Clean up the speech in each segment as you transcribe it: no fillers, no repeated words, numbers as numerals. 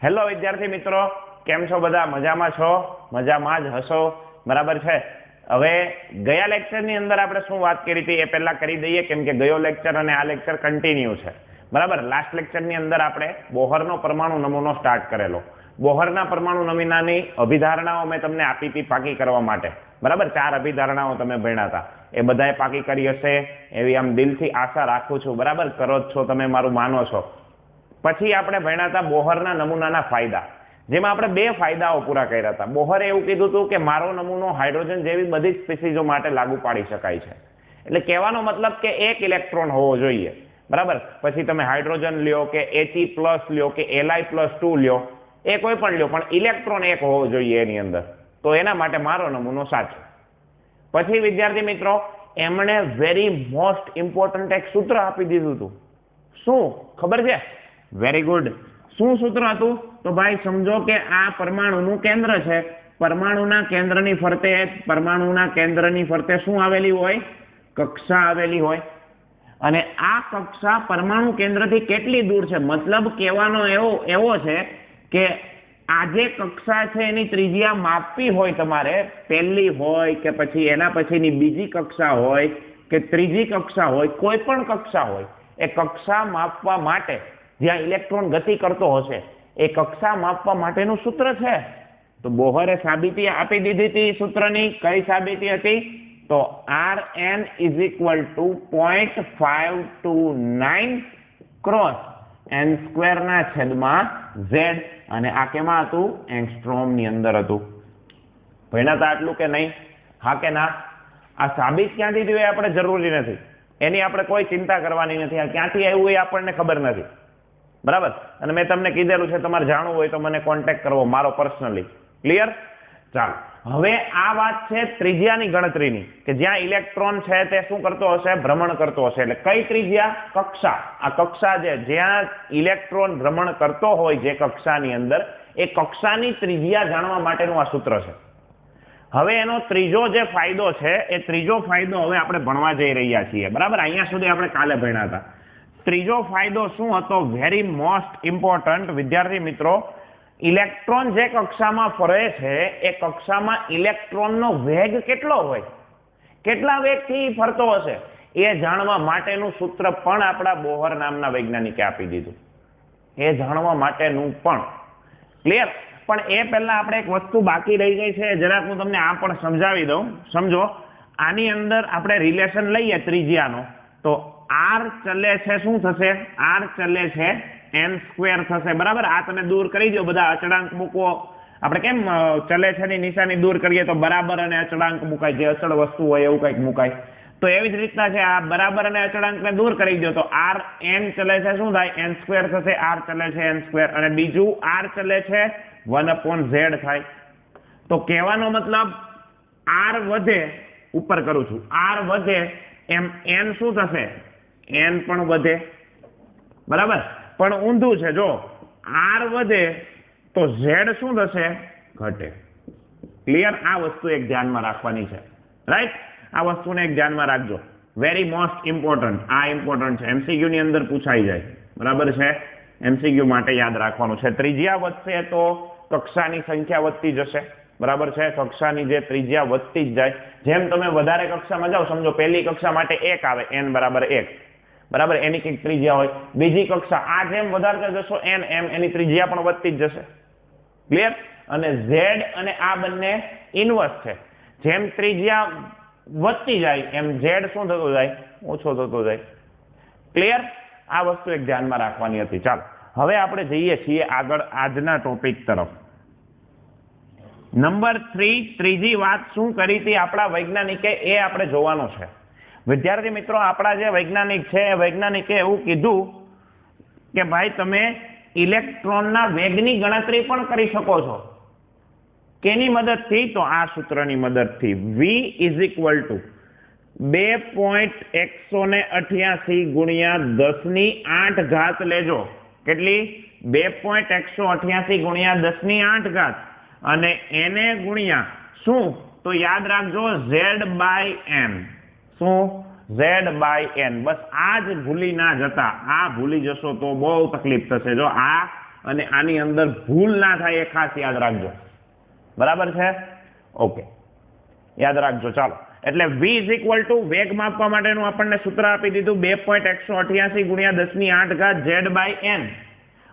Hello વિદ્યાર્થી મિત્રો, કેમ છો બધા? મજામાં છો? મજામાં જ હશો, બરાબર છે? હવે ગયા લેક્ચરની અંદર આપણે શું વાત કરી હતી એ પહેલા કરી દઈએ, કેમ કે ગયો લેક્ચર અને આ લેક્ચર કન્ટિન્યુ છે, બરાબર. લાસ્ટ લેક્ચરની અંદર આપણે બોહરનો પરમાણુ નમૂનો સ્ટાર્ટ કરેલો. બોહરના પરમાણુ નમૂનાની અભિધારણાઓ મેં તમને આપી હતી પાકી કરવા માટે, બરાબર. 4 અભિધારણાઓ તમે ભણ્યા હતા, એ બધાએ પાકી કરી હશે એવી આમ દિલથી આશા રાખું છું, બરાબર. કરો જ છો તમે, મારું માનો છો. પછી આપણે ભણ્યા હતા બોહરના નમૂનાના ફાયદા, જેમાં આપણે 2 ફાયદાઓ પૂરા કર્યા હતા. બોહરે એવું કીધું હતું કે મારો નમૂનો હાઇડ્રોજન જેવી બધી સ્પીસીઝો માટે લાગુ પાડી શકાય છે. એટલે કહેવાનો મતલબ કે 1 ઇલેક્ટ્રોન હોવો જોઈએ, બરાબર. પછી તમે હાઇડ્રોજન લ્યો કે He+ લ્યો કે Li+2 લ્યો, એ કોઈ પણ લ્યો, પણ ઇલેક્ટ્રોન 1 હોવો જોઈએ એની અંદર. તો એના માટે મારો નમૂનો સાચો. પછી વિદ્યાર્થી મિત્રો, એમણે વેરી મોસ્ટ ઇમ્પોર્ટન્ટ એક સૂત્ર આપી દીધું હતું. શું ખબર છે? Very good. શું સૂત્ર હતું? તો ભાઈ સમજો કે આ પરમાણુનું કેન્દ્ર છે. પરમાણુના કેન્દ્રની ફરતે શું આવેલી હોય? કક્ષા આવેલી હોય. અને આ કક્ષા પરમાણુ કેન્દ્રથી કેટલી દૂર છે? મતલબ કહેવાનો એવો છે કે આ જે કક્ષા છે એની ત્રિજ્યા માપવી હોય તમારે, પહેલી હોય કે પછી એના પછીની બીજી કક્ષા હોય કે ત્રીજી કક્ષા હોય, કોઈ પણ કક્ષા હોય, એ કક્ષા માપવા માટે જ્યાં ઇલેક્ટ્રોન ગતિ કરતો હશે એ કક્ષા માપવા માટેનું સૂત્ર છે. તો બોહરે સાબિતી આપી દીધી હતી સૂત્રની. કઈ સાબિતી હતી? તો Rn = 0.529 ક્રોસ n²/z, અને આ કેમાં હતું? એંગસ્ટ્રોમની અંદર હતું. ભણ્યા હતા આટલું કે નહીં? હા કે ના? આ સાબિત ક્યાંથી થયું એ આપણે જરૂરી નથી, એની આપણે કોઈ ચિંતા કરવાની નથી. આ ક્યાંથી આવ્યું એ આપણને ખબર નથી, બરાબર. અને મેં તમને કીધેલું છે, તમારે જાણવું હોય તો મને કોન્ટેક્ટ કરવો મારો પર્સનલી. ક્લિયર? ચાલો, હવે આ વાત છે ત્રિજ્યાની ગણતરીની, કે જ્યાં ઇલેક્ટ્રોન છે તે શું કરતો હશે? ભ્રમણ કરતો હશે. એટલે કઈ ત્રિજ્યા? કક્ષા. આ કક્ષા જ્યાં ઇલેક્ટ્રોન ભ્રમણ કરતો હોય જે કક્ષાની અંદર, એ કક્ષાની ત્રિજ્યા જાણવા માટેનું આ સૂત્ર છે. હવે એનો ત્રીજો જે ફાયદો છે, એ ત્રીજો ફાયદો હવે આપણે ભણવા જઈ રહ્યા છીએ, બરાબર. અહીંયા સુધી આપણે કાલે ભણ્યા હતા. ત્રીજો ફાયદો શું હતો? વેરી મોસ્ટ ઇમ્પોર્ટન્ટ વિદ્યાર્થી મિત્રો, ઇલેક્ટ્રોન જે કક્ષામાં ફરે છે એ કક્ષામાં ઇલેક્ટ્રોનનો વેગ કેટલો હોય, કેટલા વેગથી ફરતો હશે, એ જાણવા માટેનું સૂત્ર પણ આપણા બોહર નામના વૈજ્ઞાનિકે આપી દીધું. એ જાણવા માટેનું પણ. ક્લિયર? પણ એ પહેલા આપણે એક વસ્તુ બાકી રહી ગઈ છે, જરાક હું તમને આ પણ સમજાવી દઉં. સમજો, આની અંદર આપણે રિલેશન લઈએ ત્રિજ્યાનો, તો r ચલે છે શું થશે? r ચલે છે n² થશે, બરાબર. આ તમે દૂર કરી દો, બધા અચળાંક મૂકો. આપણે કેમ ચલે છે ની નિશાની દૂર કરીએ તો બરાબર અને અચળાંક મુકાય, જે અચળ વસ્તુ હોય એવું કંઈક મુકાય. તો એવી જ રીતના છે, આ બરાબર અને અચળાંકને દૂર કરી દો તો rn ચલે છે શું થાય? n² થશે. r ચલે છે n², અને બીજું r ચલે છે 1/z થાય. તો કહેવાનો મતલબ r વધે, ઉપર કરું છું, r વધે એમ n શું થશે? n પણ વધે, બરાબર. પણ ઊંધું છે, જો r વધે તો z શું થશે? ઘટે. ક્લિયર? આ વસ્તુ એક ધ્યાનમાં રાખવાની છે, રાઈટ? આ વસ્તુને એક ધ્યાનમાં રાખજો. Very most important. આ ઇમ્પોર્ટન્ટ છે, MCQ ની અંદર પૂછાઈ જાય, બરાબર છે. MCQ માટે યાદ રાખવાનું છે. ત્રિજ્યા વધશે તો કક્ષાની સંખ્યા વધતી જશે, બરાબર છે. કક્ષાની જે ત્રિજ્યા વધતી જ જાય, જેમ તમે વધારે કક્ષામાં જાઓ, સમજો પહેલી કક્ષા માટે 1 આવે, n = 1, બરાબર. એની કંઈક ત્રિજ્યા હોય. બીજી કક્ષા, આ જેમ વધારતા જશો n, એમ એની ત્રિજ્યા પણ વધતી જ જશે. ક્લિયર? અને z અને આ બંને ઇન્વર્સ છે. જેમ ત્રિજ્યા વધતી જાય એમ z શું થતો જાય? ઓછો થતો જાય. ક્લિયર? આ વસ્તુ એક ધ્યાનમાં રાખવાની હતી. ચાલો, હવે આપણે જઈએ છીએ આગળ આજના ટોપિક તરફ. નંબર 3, ત્રીજી વાત શું કરી હતી આપણા વૈજ્ઞાનિકે, એ આપણે જોવાનું છે. વિદ્યાર્થી મિત્રો, આપણા જે વૈજ્ઞાનિક છે એ વૈજ્ઞાનિકે એવું કીધું કે ભાઈ તમે ઇલેક્ટ્રોનના વેગની ગણતરી પણ કરી શકો છો. કેની મદદથી? તો આ સૂત્રની મદદથી. v = 2.188 ગુણ્યા 10⁸ લેજો. કેટલી? 2.188 ગુણ્યા 10⁸, અને એને ગુણ્યા શું? તો યાદ રાખજો z/n. શું? z/n। બસ આ જ ભૂલી ના જતા, આ ભૂલી જશો તો બહુ તકલીફ થશે। જો આ અને આની અંદર ભૂલ ના થાય એ ખાસ યાદ રાખજો, બરાબર છે? ઓકે, યાદ રાખજો। ચાલો, એટલે v = વેગ માપવા માટેનું આપણને સૂત્ર આપી દીધું 2.188 ગુણ્યા 10⁸ z/n।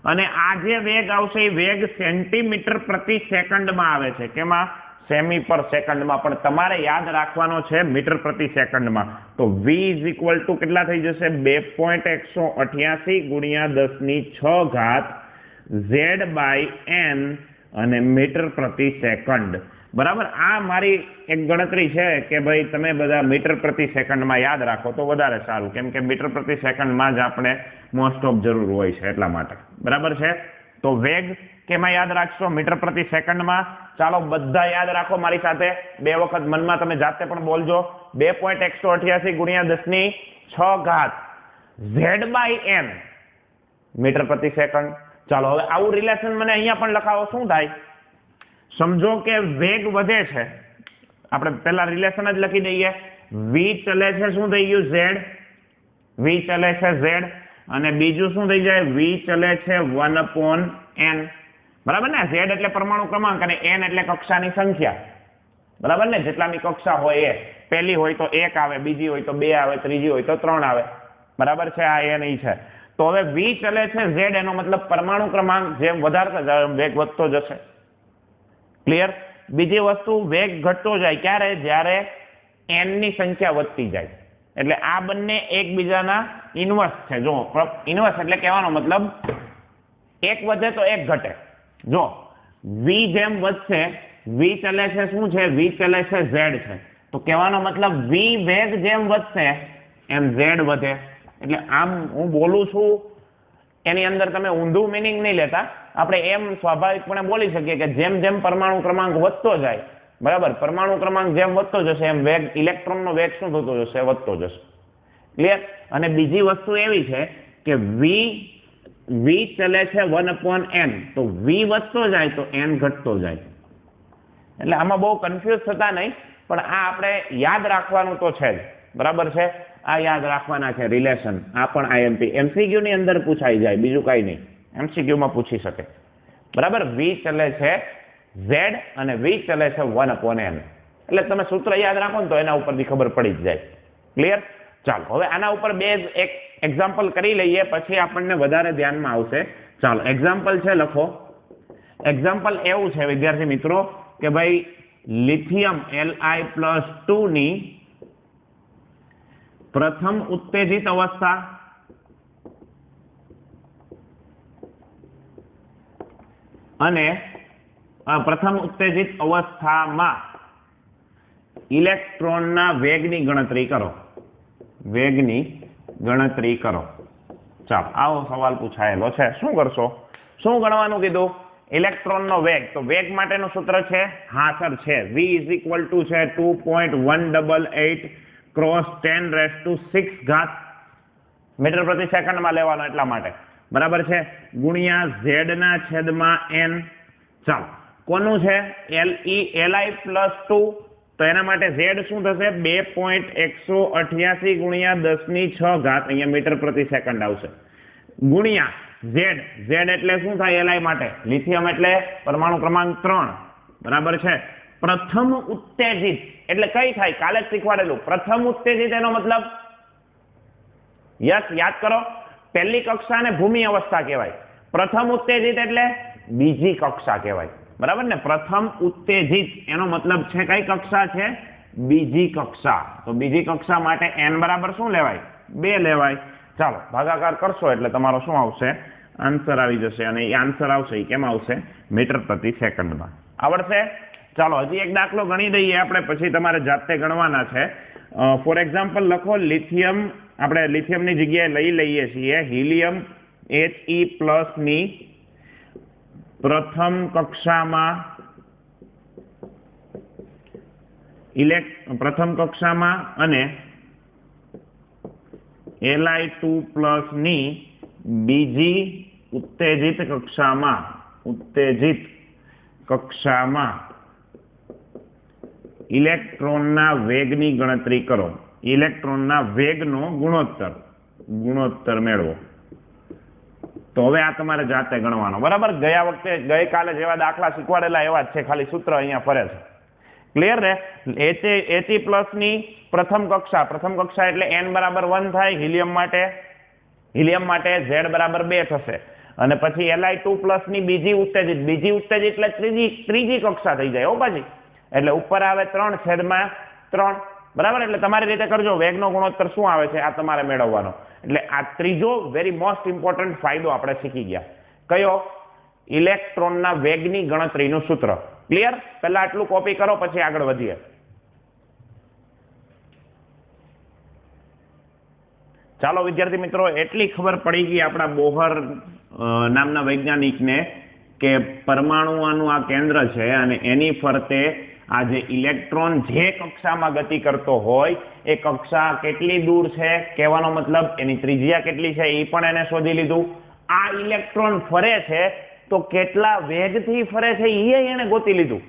અને આ જે વેગ આવશે એ વેગ સેન્ટીમીટર પ્રતિ સેકન્ડમાં આવે છે। કેમાં? સેમી પર સેકન્ડમાં, પણ તમારે યાદ રાખવાનો છે મીટર પ્રતિ સેકન્ડમાં। તો v = કેટલા થઈ જશે? 2.188 ગુણ્યા 10⁶ z/n અને મીટર પ્રતિ સેકન્ડ, બરાબર? આ મારી એક ગણતરી છે કે ભાઈ તમે બધા મીટર પ્રતિ સેકન્ડમાં યાદ રાખો તો વધારે સારું, કેમ કે મીટર પ્રતિ સેકન્ડમાં જ આપણે મોસ્ટ ઓફ જરૂર હોય છે, એટલા માટે, બરાબર છે? તો વેગ કેમાં યાદ રાખશો? મીટર પ્રતિ સેકન્ડમાં। ચાલો બધા યાદ રાખો મારી સાથે, બે વખત મનમાં તમે જાતે પણ બોલજો। 2.188 ગુણ્યા 10⁶ z/n મીટર પ્રતિ સેકન્ડ। ચાલો હવે આવું રિલેશન મને અહીંયા પણ લખાવો, શું થાય? સમજો કે વેગ વધે છે, આપણે પહેલા રિલેશન જ લખી દઈએ। v ચલે છે, શું થઈ ગયું? z। v ચલે છે z, અને બીજું શું થઈ જાય? v ચલે છે 1/n, બરાબર ને? z એટલે પરમાણુ ક્રમાંક અને n એટલે કક્ષાની સંખ્યા, બરાબર ને? જેટલાની કક્ષા હોય એ, પહેલી હોય તો 1 આવે, બીજી હોય તો 2 આવે, ત્રીજી હોય તો 3 આવે, બરાબર છે? આ n છે। તો હવે v ચલે છે z, એનો મતલબ પરમાણુ ક્રમાંક જેમ વધારતા જાય વેગ વધતો જશે। ક્લિયર? બીજી વસ્તુ, વેગ ઘટતો જાય ક્યારે? જ્યારે n ની સંખ્યા વધતી જાય। એટલે આ બંને એકબીજાના ઇન્વર્સ છે। જો ઇન્વર્સ એટલે કહેવાનો મતલબ એક વધે તો એક ઘટે। જો v જેમ વધશે, v ચલે છે શું છે? v ચલે છે z છે, તો કહેવાનો મતલબ v વેગ જેમ વધશે એમ z વધે। એટલે આમ હું બોલું છું એની અંદર તમે ઊંધું મિનિંગ નહીં લેતા, આપણે એમ સ્વાભાવિકપણે બોલી શકીએ કે જેમ જેમ પરમાણુ ક્રમાંક વધતો જાય, બરાબર, પરમાણુ ક્રમાંક જેમ વધતો જશે એમ વેગ, ઇલેક્ટ્રોનનો વેગ શું થતો જશે? વધતો જશે। ક્લિયર? અને બીજી વસ્તુ એવી છે કે v ચલે છે 1/n, તો v વધતો જાય તો n ઘટતો જાય। એટલે આમાં બહુ કન્ફ્યુઝ થતા નહીં, પણ આ આપણે યાદ રાખવાનું તો છે જ, બરાબર છે? આ યાદ રાખવાના છે રિલેશન। આ પણ IMP MCQ ની અંદર પૂછાઈ જાય, બીજું કાંઈ નહીં, MCQ માં પૂછી શકે, બરાબર? v ચલે છે z અને v ચલે છે 1/n, એટલે તમે સૂત્ર યાદ રાખો ને તો એના ઉપરથી ખબર પડી જ જાય। ક્લિયર? ચાલો હવે આના ઉપર એક એક્ઝામ્પલ કરી લઈએ, પછી આપણને વધારે ધ્યાનમાં આવશે। ચાલો એક્ઝામ્પલ છે, લખો। એક્ઝામ્પલ એવું છે વિદ્યાર્થી મિત્રો કે ભાઈ લિથિયમ Li+2 ની પ્રથમ ઉત્તેજિત અવસ્થા અને પ્રથમ ઉત્તેજિત અવસ્થામાં ઇલેક્ટ્રોનના વેગની ગણતરી કરો। વેગની ગણતરી કરો। ચાલો આવો સવાલ પૂછાયેલો છે, શું કરશો? શું ગણવાનું કીધું? ઇલેક્ટ્રોનનો વેગ। તો વેગ માટેનું સૂત્ર છે, હા સર છે, v છે 2.188 × 10⁶ મીટર પ્રતિ સેકન્ડમાં લેવાનો, એટલા માટે, બરાબર છે? ગુણ્યા z/n। ચાલો કોનું છે? Li+2, તો એના માટે z શું થશે? 2.188 ગુણ્યા 10⁶, અહીંયા મીટર પ્રતિ સેકન્ડ આવશે, ગુણ્યા z એટલે શું થાય? Li માટે, લિથિયમ એટલે પરમાણુ ક્રમાંક 3, બરાબર છે? પ્રથમ ઉત્તેજિત એટલે કઈ થાય? કાલે જ શીખવાડેલું, પ્રથમ ઉત્તેજિત એનો મતલબ, યસ યાદ કરો, પહેલી કક્ષા ને ભૂમિ અવસ્થા કહેવાય, પ્રથમ ઉત્તેજિત એટલે બીજી કક્ષા કહેવાય, બરાબર ને? પ્રથમ ઉત્તેજિત એનો મતલબ છે કઈ કક્ષા છે? બીજી કક્ષા। તો બીજી કક્ષા માટે n બરાબર શું લેવાય? 2 લેવાય। ચાલો ભાગાકાર કરશો એટલે તમારો શું આવશે? આન્સર આવી જશે, અને એ આન્સર આવશે એ કેમ આવશે? મીટર પ્રતિ સેકન્ડમાં। આવડશે? ચાલો હજી એક દાખલો ગણી દઈએ આપણે, પછી તમારે જાતે ગણવાના છે। ફોર એક્ઝામ્પલ લખો, લિથિયમ, આપણે લિથિયમની જગ્યાએ લઈ લઈએ છીએ હિલિયમ He+ ની પ્રથમ કક્ષામાં અને Li2+ ની બીજી ઉત્તેજિત કક્ષામાં ઇલેક્ટ્રોનના વેગની ગણતરી કરો। ઇલેક્ટ્રોનના વેગનો ગુણોત્તર મેળવો. તો હવે આ તમારે જાતે ગણવાનો, બરાબર. ગઈકાલે જેવા દાખલા શીખવાડેલા એવા જ છે, ખાલી સૂત્ર અહીંયા ફરે છે. ક્લિયર ને? He પ્લસ ની પ્રથમ કક્ષા એટલે n બરાબર 1 થાય હિલિયમ માટે Z બરાબર 2 થશે. અને પછી Li2 પ્લસ ની બીજી ઉત્તેજિત એટલે ત્રીજી કક્ષા થઈ જાય હો પાછી. એટલે ઉપર આવે 3/3, બરાબર. એટલે તમારી રીતે કરજો, વેગનો ગુણોત્તર શું આવે છે આ તમારે મેળવવાનો. એટલે આ ત્રીજો વેરી મોસ્ટ ઇમ્પોર્ટન્ટ ફાયદો આપણે શીખી ગયા. કયો? ઇલેક્ટ્રોનના વેગની ગણતરીનું સૂત્ર. ક્લિયર? પહેલા આટલું કોપી કરો, પછી આગળ વધીએ. ચાલો વિદ્યાર્થી મિત્રો, એટલી ખબર પડી ગઈ આપણા બોહર નામના વૈજ્ઞાનિકને કે પરમાણુઓનું આ કેન્દ્ર છે અને એની ફરતે આ જે ઇલેક્ટ્રોન જે કક્ષામાં ગતિ કરતો હોય એ કક્ષા કેટલી દૂર છે, કહેવાનો મતલબ એની ત્રિજ્યા કેટલી છે એ પણ એને શોધી લીધું. આ ઇલેક્ટ્રોન ફરે છે તો કેટલા વેગથી ફરે છે એ એને ગોતી લીધું.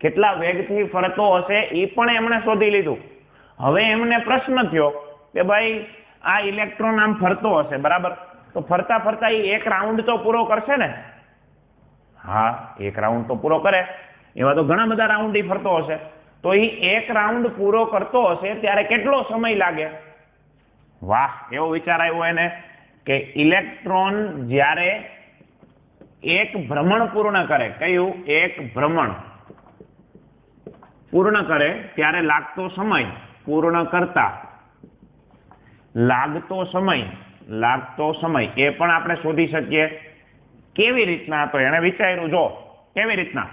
કેટલા વેગથી ફરતો હશે એ પણ એમણે શોધી લીધું. હવે એમને પ્રશ્ન થયો કે ભાઈ આ ઇલેક્ટ્રોન આમ ફરતો હશે, બરાબર, તો ફરતા ફરતા એ એક રાઉન્ડ તો પૂરો કરશે ને? હા, એક રાઉન્ડ તો પૂરો કરે. એવા તો ઘણા બધા રાઉન્ડ એ ફરતો હશે. તો એ એક રાઉન્ડ પૂરો કરતો હશે ત્યારે કેટલો સમય લાગે? વાહ, એવો વિચાર આવ્યો એને કે ઇલેક્ટ્રોન જ્યારે એક ભ્રમણ પૂર્ણ કરે, કયું? એક ભ્રમણ પૂર્ણ કરે ત્યારે લાગતો સમય, પૂર્ણ કરતા લાગતો સમય એ પણ આપણે શોધી શકીએ. કેવી રીતના? તો એને વિચાર્યું, જો કેવી રીતના.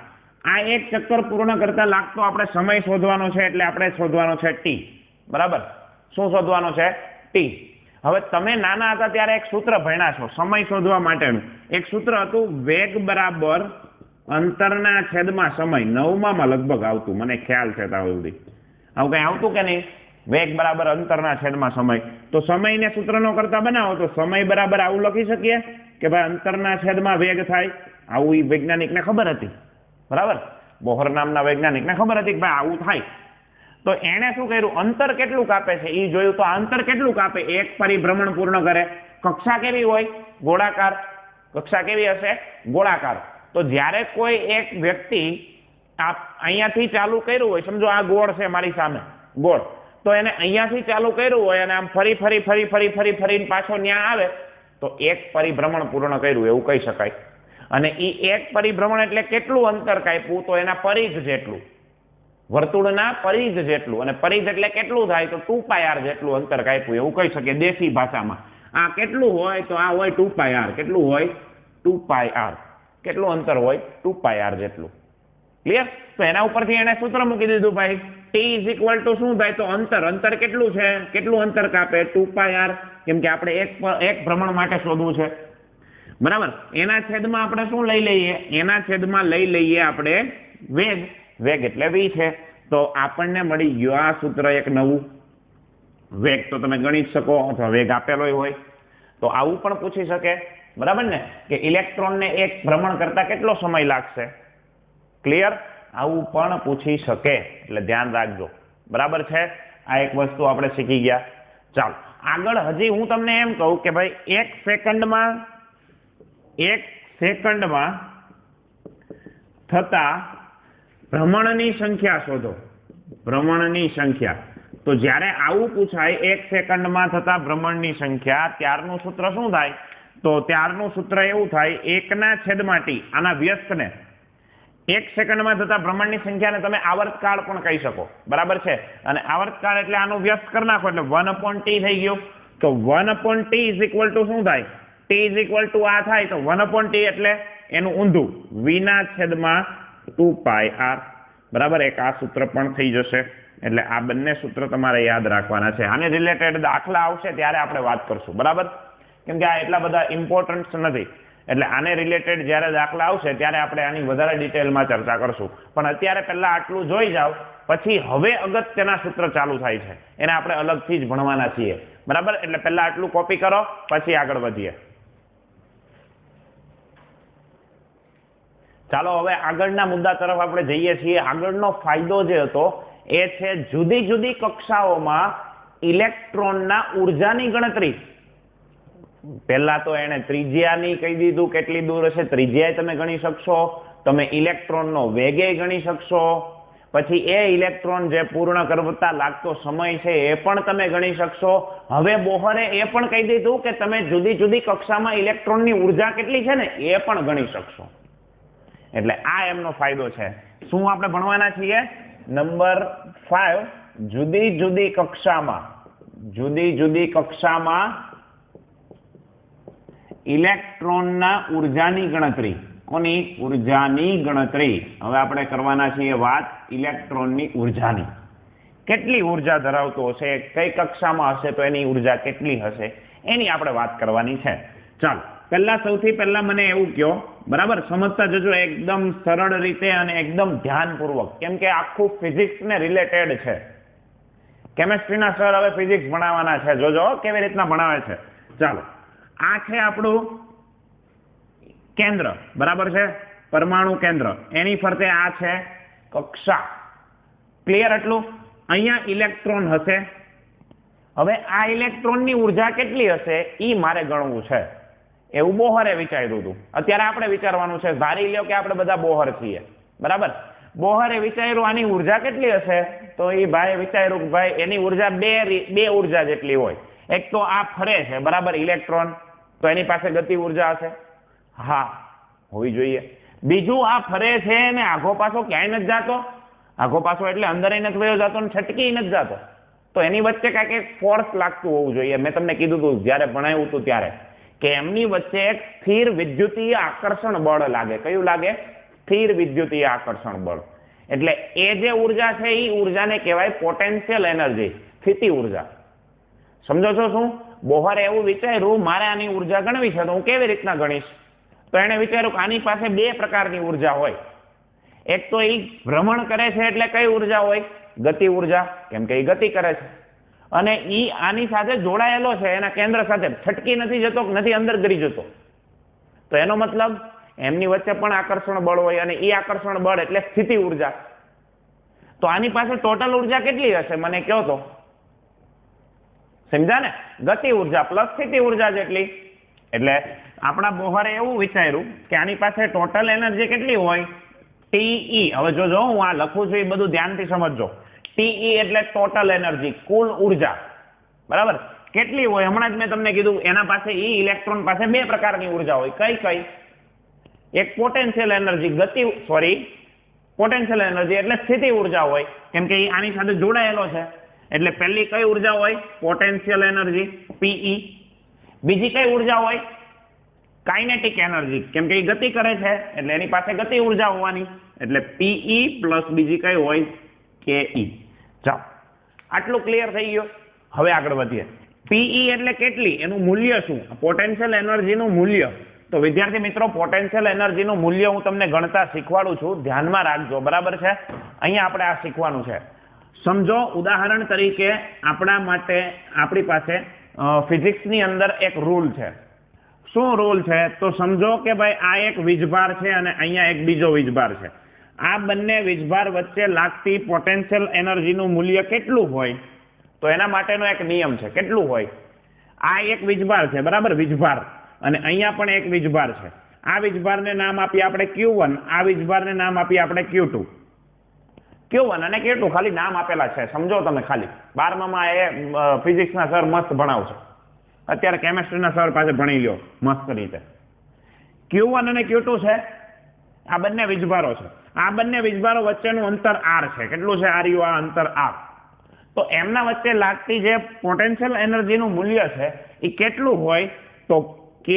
આ એક ચક્કર પૂર્ણ કરતા લાગતો આપણે સમય શોધવાનો છે, એટલે આપણે શોધવાનો છે t, બરાબર. શું શોધવાનો છે? t. હવે તમે નાના હતા ત્યારે એક સૂત્ર ભણ્યા છો સમય શોધવા માટેનું. એક સૂત્ર હતું વેગ બરાબર અંતરના છેદમાં સમય. 9માં લગભગ આવતું, મને ખ્યાલ છે ત્યાં સુધી. આવું કઈ આવતું કે નહીં? વેગ બરાબર અંતરના છેદમાં સમય. તો સમયને સૂત્રનો કરતા બનાવો તો સમય બરાબર આવું લખી શકીએ કે ભાઈ અંતરના છેદમાં વેગ થાય. આવું એ વૈજ્ઞાનિકને ખબર હતી, બરાબર. બોહર નામના વૈજ્ઞાનિકને ખબર હતી કે ભાઈ આવું થાય. તો એણે શું કર્યું? અંતર કેટલું કાપે છે એ જોયું. તો આ અંતર કેટલું કાપે? એક પરિભ્રમણ પૂર્ણ કરે. કક્ષા કેવી હોય? ગોળાકાર. કક્ષા કેવી હશે? ગોળાકાર. તો જ્યારે કોઈ એક વ્યક્તિ અહીંયાથી ચાલુ કર્યું હોય, સમજો આ ગોળ છે મારી સામે, ગોળ, તો એને અહીંયાથી ચાલુ કર્યું હોય અને આમ ફરીને પાછો ન્યા આવે તો એક પરિભ્રમણ પૂર્ણ કર્યું એવું કહી શકાય. અને એ એક પરિભ્રમણ એટલે કેટલું અંતર કાપ્યું? તો એના પરિઘ જેટલું, વર્તુળના પરિઘ જેટલું. અને પરિઘ એટલે કેટલું થાય? તો 2πr જેટલું અંતર કાપ્યું એવું કહી શકીએ દેશી ભાષામાં. આ કેટલું હોય? તો આ હોય 2πr. કેટલું હોય? 2πr. કેટલું અંતર હોય? 2πr જેટલું. ક્લિયર? તો એના ઉપરથી એને સૂત્ર મૂકી દીધું ભાઈ. t = શું થાય? તો અંતર કેટલું છે? કેટલું અંતર કાપે? 2πr. કેમ કે આપણે એક ભ્રમણ માટે શોધવું છે, બરાબર. એના છેદમાં આપણે શું લઈ લઈએ? એના છેદમાં લઈ લઈએ આપણે વેગ એટલે v છે. તો આપણને મળી ગયો આ સૂત્ર એક નવું. વેગ તો તમે ગણી જ શકો અથવા વેગ આપેલો હોય. તો આવું પણ પૂછી શકે, બરાબર ને, કે ઇલેક્ટ્રોનને એક ભ્રમણ કરતા કેટલો સમય લાગશે? ક્લિયર? આવું પણ પૂછી શકે, એટલે ધ્યાન રાખજો, બરાબર છે. આ એક વસ્તુ આપણે શીખી ગયા. ચાલો આગળ હજી હું તમને એમ કહું કે ભાઈ એક સેકન્ડમાં થતા ભ્રમણની સંખ્યા શોધો. ભ્રમણની સંખ્યા. તો જ્યારે આવું પૂછાય 1 સેકન્ડમાં થતા ભ્રમણની સંખ્યા, ત્યારનું સૂત્ર શું થાય? તો ત્યારનું સૂત્ર એવું થાય 1/t. આના વ્યસ્તને 1 સેકન્ડમાં થતા ભ્રમણની સંખ્યાને તમે આવર્તકાળ પણ કહી શકો, બરાબર છે. અને આવર્તકાળ એટલે આનું વ્યસ્ત કરી નાખો એટલે 1/t થઈ ગયું. તો 1/t = શું થાય? t = આ થાય તો 1/t એટલે એનું ઊંધું v/2πr, બરાબર. એક આ સૂત્ર પણ થઈ જશે. એટલે આ બંને સૂત્ર તમારે યાદ રાખવાના છે. આને રિલેટેડ દાખલા આવશે ત્યારે આપણે વાત કરશું, બરાબર. કેમ કે આ એટલા બધા ઇમ્પોર્ટન્ટ નથી. એટલે આને રિલેટેડ જ્યારે દાખલા આવશે ત્યારે આપણે આની વધારે ડિટેલમાં ચર્ચા કરશું. પણ અત્યારે પહેલા આટલું જોઈ જાઓ, પછી હવે અગત્યના સૂત્ર ચાલુ થાય છે, એને આપણે અલગથી જ ભણવાના છીએ, બરાબર. એટલે પહેલા આટલું કોપી કરો, પછી આગળ વધીએ. ચાલો હવે આગળના મુદ્દા તરફ આપણે જઈએ છીએ. આગળનો ફાયદો જે હતો એ છે જુદી જુદી કક્ષાઓમાં ઇલેક્ટ્રોનના ઉર્જાની ગણતરી. પહેલા તો એને ત્રિજ્યાની કહી દીધું કેટલી દૂર હશે, ત્રિજ્યા તમે ગણી શકશો, તમે ઇલેક્ટ્રોનનો વેગે ગણી શકશો, પછી એ ઇલેક્ટ્રોન જે પૂર્ણ કરતા લાગતો સમય છે એ પણ તમે ગણી શકશો. હવે બોહરે એ પણ કહી દીધું કે તમે જુદી જુદી કક્ષામાં ઇલેક્ટ્રોનની ઉર્જા કેટલી છે ને એ પણ ગણી શકશો. એટલે આ એમનો ફાયદો છે. શું આપણે ભણવાના છીએ? નંબર 5, જુદી જુદી કક્ષામાં ઇલેક્ટ્રોનના ઉર્જાની ગણતરી. કોની? ઉર્જાની ગણતરી. હવે આપણે કરવાના છીએ વાત ઇલેક્ટ્રોનની ઉર્જાની. કેટલી ઉર્જા ધરાવતો હશે, કઈ કક્ષામાં હશે તો એની ઉર્જા કેટલી હશે એની આપણે વાત કરવાની છે. ચાલો સૌથી પહેલા મને એવું કહો, બરાબર? સમજતા જજો એકદમ સરળ રીતે અને એકદમ ધ્યાનપૂર્વક, કેમ કે આખું ફિઝિક્સને રિલેટેડ છે. કેમેસ્ટ્રીના સર હવે ફિઝિક્સ ભણાવવાના છે, જોજો કેવી રીતના ભણાવે છે. ચાલો, આ છે આપણું કેન્દ્ર, બરાબર છે? પરમાણુ કેન્દ્ર. એની ફરતે આ છે કક્ષા. ક્લિયર એટલું? અહીંયા ઇલેક્ટ્રોન હશે. હવે આ ઇલેક્ટ્રોનની ઉર્જા કેટલી હશે એ મારે ગણવું છે. એવું બોહરે વિચાર્યું હતું. અત્યારે આપણે વિચારવાનું છે. ધારી લ્યો કે આપણે બધા બોહર છીએ, બરાબર? બોહરે વિચાર્યું આની ઉર્જા કેટલી હશે, તો એ ભાઈ વિચાર્યું કે ભાઈ એની ઉર્જા બે ઉર્જા જેટલી હોય. એક તો આ ફરે છે, બરાબર, ઇલેક્ટ્રોન, તો એની પાસે ગતિ ઉર્જા હશે. હા, હોવી જોઈએ. બીજું આ ફરે છે ને આઘો પાછો ક્યાંય નથી જાતો. આઘો પાછો એટલે અંદર નથી વયો જતો ને છટકી નથી જાતો. તો એની વચ્ચે કાંઈક એક ફોર્સ લાગતું હોવું જોઈએ. મેં તમને કીધું હતું જ્યારે ભણાવ્યું હતું ત્યારે કે એમની વચ્ચે એક સ્થિર વિદ્યુતીય આકર્ષણ બળ લાગે. કયું લાગે? સ્થિર વિદ્યુતીય આકર્ષણ બળ. એટલે એ જે ઉર્જા છે એ ઉર્જાને કહેવાય પોટેન્શિયલ એનર્જી, સ્થિતિ ઉર્જા. સમજો છો શું? બોહરે એવું વિચાર્યું મારે આની ઉર્જા ગણવી છે, તો હું કેવી રીતના ગણીશ? તો એને વિચાર્યું કે આની પાસે બે પ્રકારની ઉર્જા હોય. એક તો એ ભ્રમણ કરે છે એટલે કઈ ઉર્જા હોય? ગતિ ઉર્જા, કેમ કે એ ગતિ કરે છે. અને ઈ આની સાથે જોડાયેલો છે, એના કેન્દ્ર સાથે છટકી નથી જતો, નથી અંદર ગરી જતો. તો એનો મતલબ એમની વચ્ચે પણ આકર્ષણ બળ હોય અને એ આકર્ષણ બળ એટલે સ્થિતિ ઉર્જા. તો આની પાસે ટોટલ ઉર્જા કેટલી હશે મને કહો તો? સમજા ને? ગતિ ઉર્જા પ્લસ સ્થિતિ ઉર્જા જેટલી. એટલે આપણા બોહરે એવું વિચાર્યું કે આની પાસે ટોટલ એનર્જી કેટલી હોય? ટીઈ. હવે જોજો હું આ લખું છું એ બધું ધ્યાનથી સમજજો. ટીઈ એટલે ટોટલ એનર્જી, કુલ ઉર્જા, બરાબર? કેટલી હોય? હમણાં જ મેં તમને કીધું એના પાસે ઇલેક્ટ્રોન પાસે બે પ્રકારની ઉર્જા હોય. કઈ? એક પોટેન્શિયલ એનર્જી, પોટેન્શિયલ એનર્જી એટલે સ્થિતિ ઉર્જા હોય, કેમ કે આની સાથે જોડાયેલો છે. એટલે પહેલી કઈ ઉર્જા હોય? Potential energy, PE. બીજી કઈ ઉર્જા હોય? કાઇનેટિક એનર્જી, કેમ કે એ ગતિ કરે છે એટલે એની પાસે ગતિ ઉર્જા હોવાની. એટલે પીઈ પ્લસ બીજી કઈ હોય? કેઈ. ચાલો, આટલું ક્લિયર થઈ ગયું. હવે આગળ વધીએ. પીઈ એટલે કેટલી, એનું મૂલ્ય શું? પોટેન્શિયલ એનર્જીનું મૂલ્ય. તો વિદ્યાર્થી મિત્રો, પોટેન્શિયલ એનર્જીનું મૂલ્ય હું તમને ગણતા શીખવાડું છું, ધ્યાનમાં રાખજો, બરાબર છે? અહીંયા આપણે આ શીખવાનું છે. સમજો, ઉદાહરણ તરીકે આપણી પાસે ફિઝિક્સની અંદર એક રૂલ છે. શું રૂલ છે? તો સમજો કે ભાઈ આ એક વીજભાર છે અને અહીંયા એક બીજો વીજભાર છે. આ બંને વીજભાર વચ્ચે લાગતી પોટેન્શિયલ એનર્જીનું મૂલ્ય કેટલું હોય? તો એના માટેનો એક નિયમ છે. કેટલું હોય? આ એક વીજભાર છે, બરાબર? વીજભાર. અને અહીંયા પણ એક વીજભાર છે. આ વીજભારને નામ આપીએ આપણે Q1, આ વીજભારને નામ આપીએ આપણે Q2. Q1 અને Q2 ખાલી નામ આપેલા છે, સમજો તમે ખાલી. 12માં એ ફિઝિક્સના સર મસ્ત ભણાવશે. અત્યારે કેમેસ્ટ્રીના સર પાસે ભણી લ્યો મસ્ત રીતે. Q1 અને Q2 છે, આ બંને વીજભારો છે. આ બંને વીજભારો વચ્ચેનું અંતર r છે. કેટલું છે? આ અંતર r. તો એમના વચ્ચે લાગતી જે પોટેન્શિયલ એનર્જીનું મૂલ્ય છે એ કેટલું હોય? તો K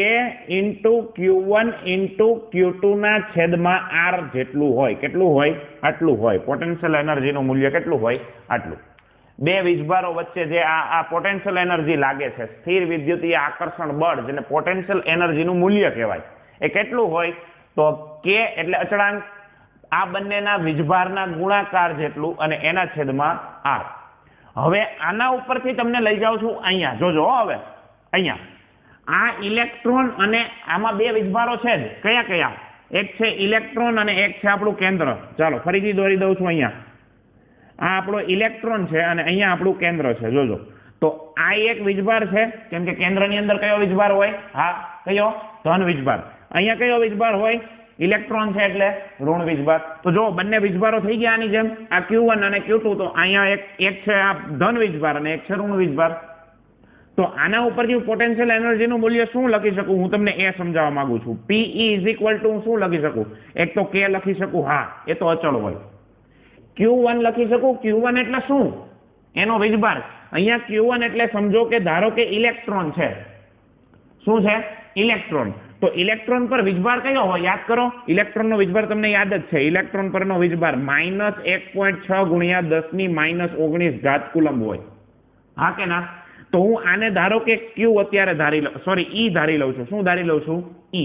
× Q1 × Q2 ના છેદમાં r જેટલું હોય. કેટલું હોય? આટલું હોય. પોટેન્શિયલ એનર્જીનું મૂલ્ય કેટલું હોય? આટલું. બે વીજભારો વચ્ચે જે આ પોટેન્શિયલ એનર્જી લાગે છે, સ્થિર વિદ્યુતીય આકર્ષણ બળ, જેને પોટેન્શિયલ એનર્જીનું મૂલ્ય કહેવાય, એ કેટલું હોય? તો K એટલે અચળાંક, આ બંનેના વીજભારના ગુણાકાર જેટલું અને એના છેદમાં r. હવે આના ઉપરથી તમને લઈ જાઉં છું અહીંયા. જોજો હવે અહીંયા આ ઇલેક્ટ્રોન અને આમાં બે વીજભારો છે જ. કયા? એક છે ઇલેક્ટ્રોન અને એક છે આપણું કેન્દ્ર. ચાલો ફરીથી દોરી દઉં છું અહીંયા. આ આપણો ઇલેક્ટ્રોન છે અને અહીંયા આપણું કેન્દ્ર છે જોજો. તો આ એક વીજભાર છે કેમ કે કેન્દ્રની અંદર કયો વીજભાર હોય? હા, કયો? ધન વીજભાર. અહીંયા કયો વીજભાર હોય? ઇલેક્ટ્રોન છે એટલે ઋણ વીજભાર. તો જો બંને વીજભારો થઈ ગયા આની જેમ, આ Q1 અને Q2. તો અહીંયા એક છે આ ધન વીજભાર અને એક છે ઋણ વીજભાર. તો આના ઉપરથી પોટેન્શિયલ એનર્જીનું મૂલ્ય શું લખી શકું હું તમને એ સમજાવવા માંગુ છું. PE શું લખી શકું? એક તો K લખી શકું, હા એ તો અચળ હોય. Q1 લખી શકું. Q1 એટલે શું? એનો વીજભાર. અહીંયા Q1 એટલે સમજો કે ધારો કે ઇલેક્ટ્રોન છે. શું છે? ઇલેક્ટ્રોન. તો ઇલેક્ટ્રોન પર વીજભાર કયો હોય? યાદ કરો, ઇલેક્ટ્રોનનો વીજભાર તમને યાદ જ છે. ઇલેક્ટ્રોન પરનો વીજભાર -1.6 × 10⁻19 કુલમ્બ હોય. હા કે ના? તો હું આને ધારો કે Q અત્યારે ધારી લઉં, સોરી E ધારી લઉં છું. શું ધારી લઉં છું? E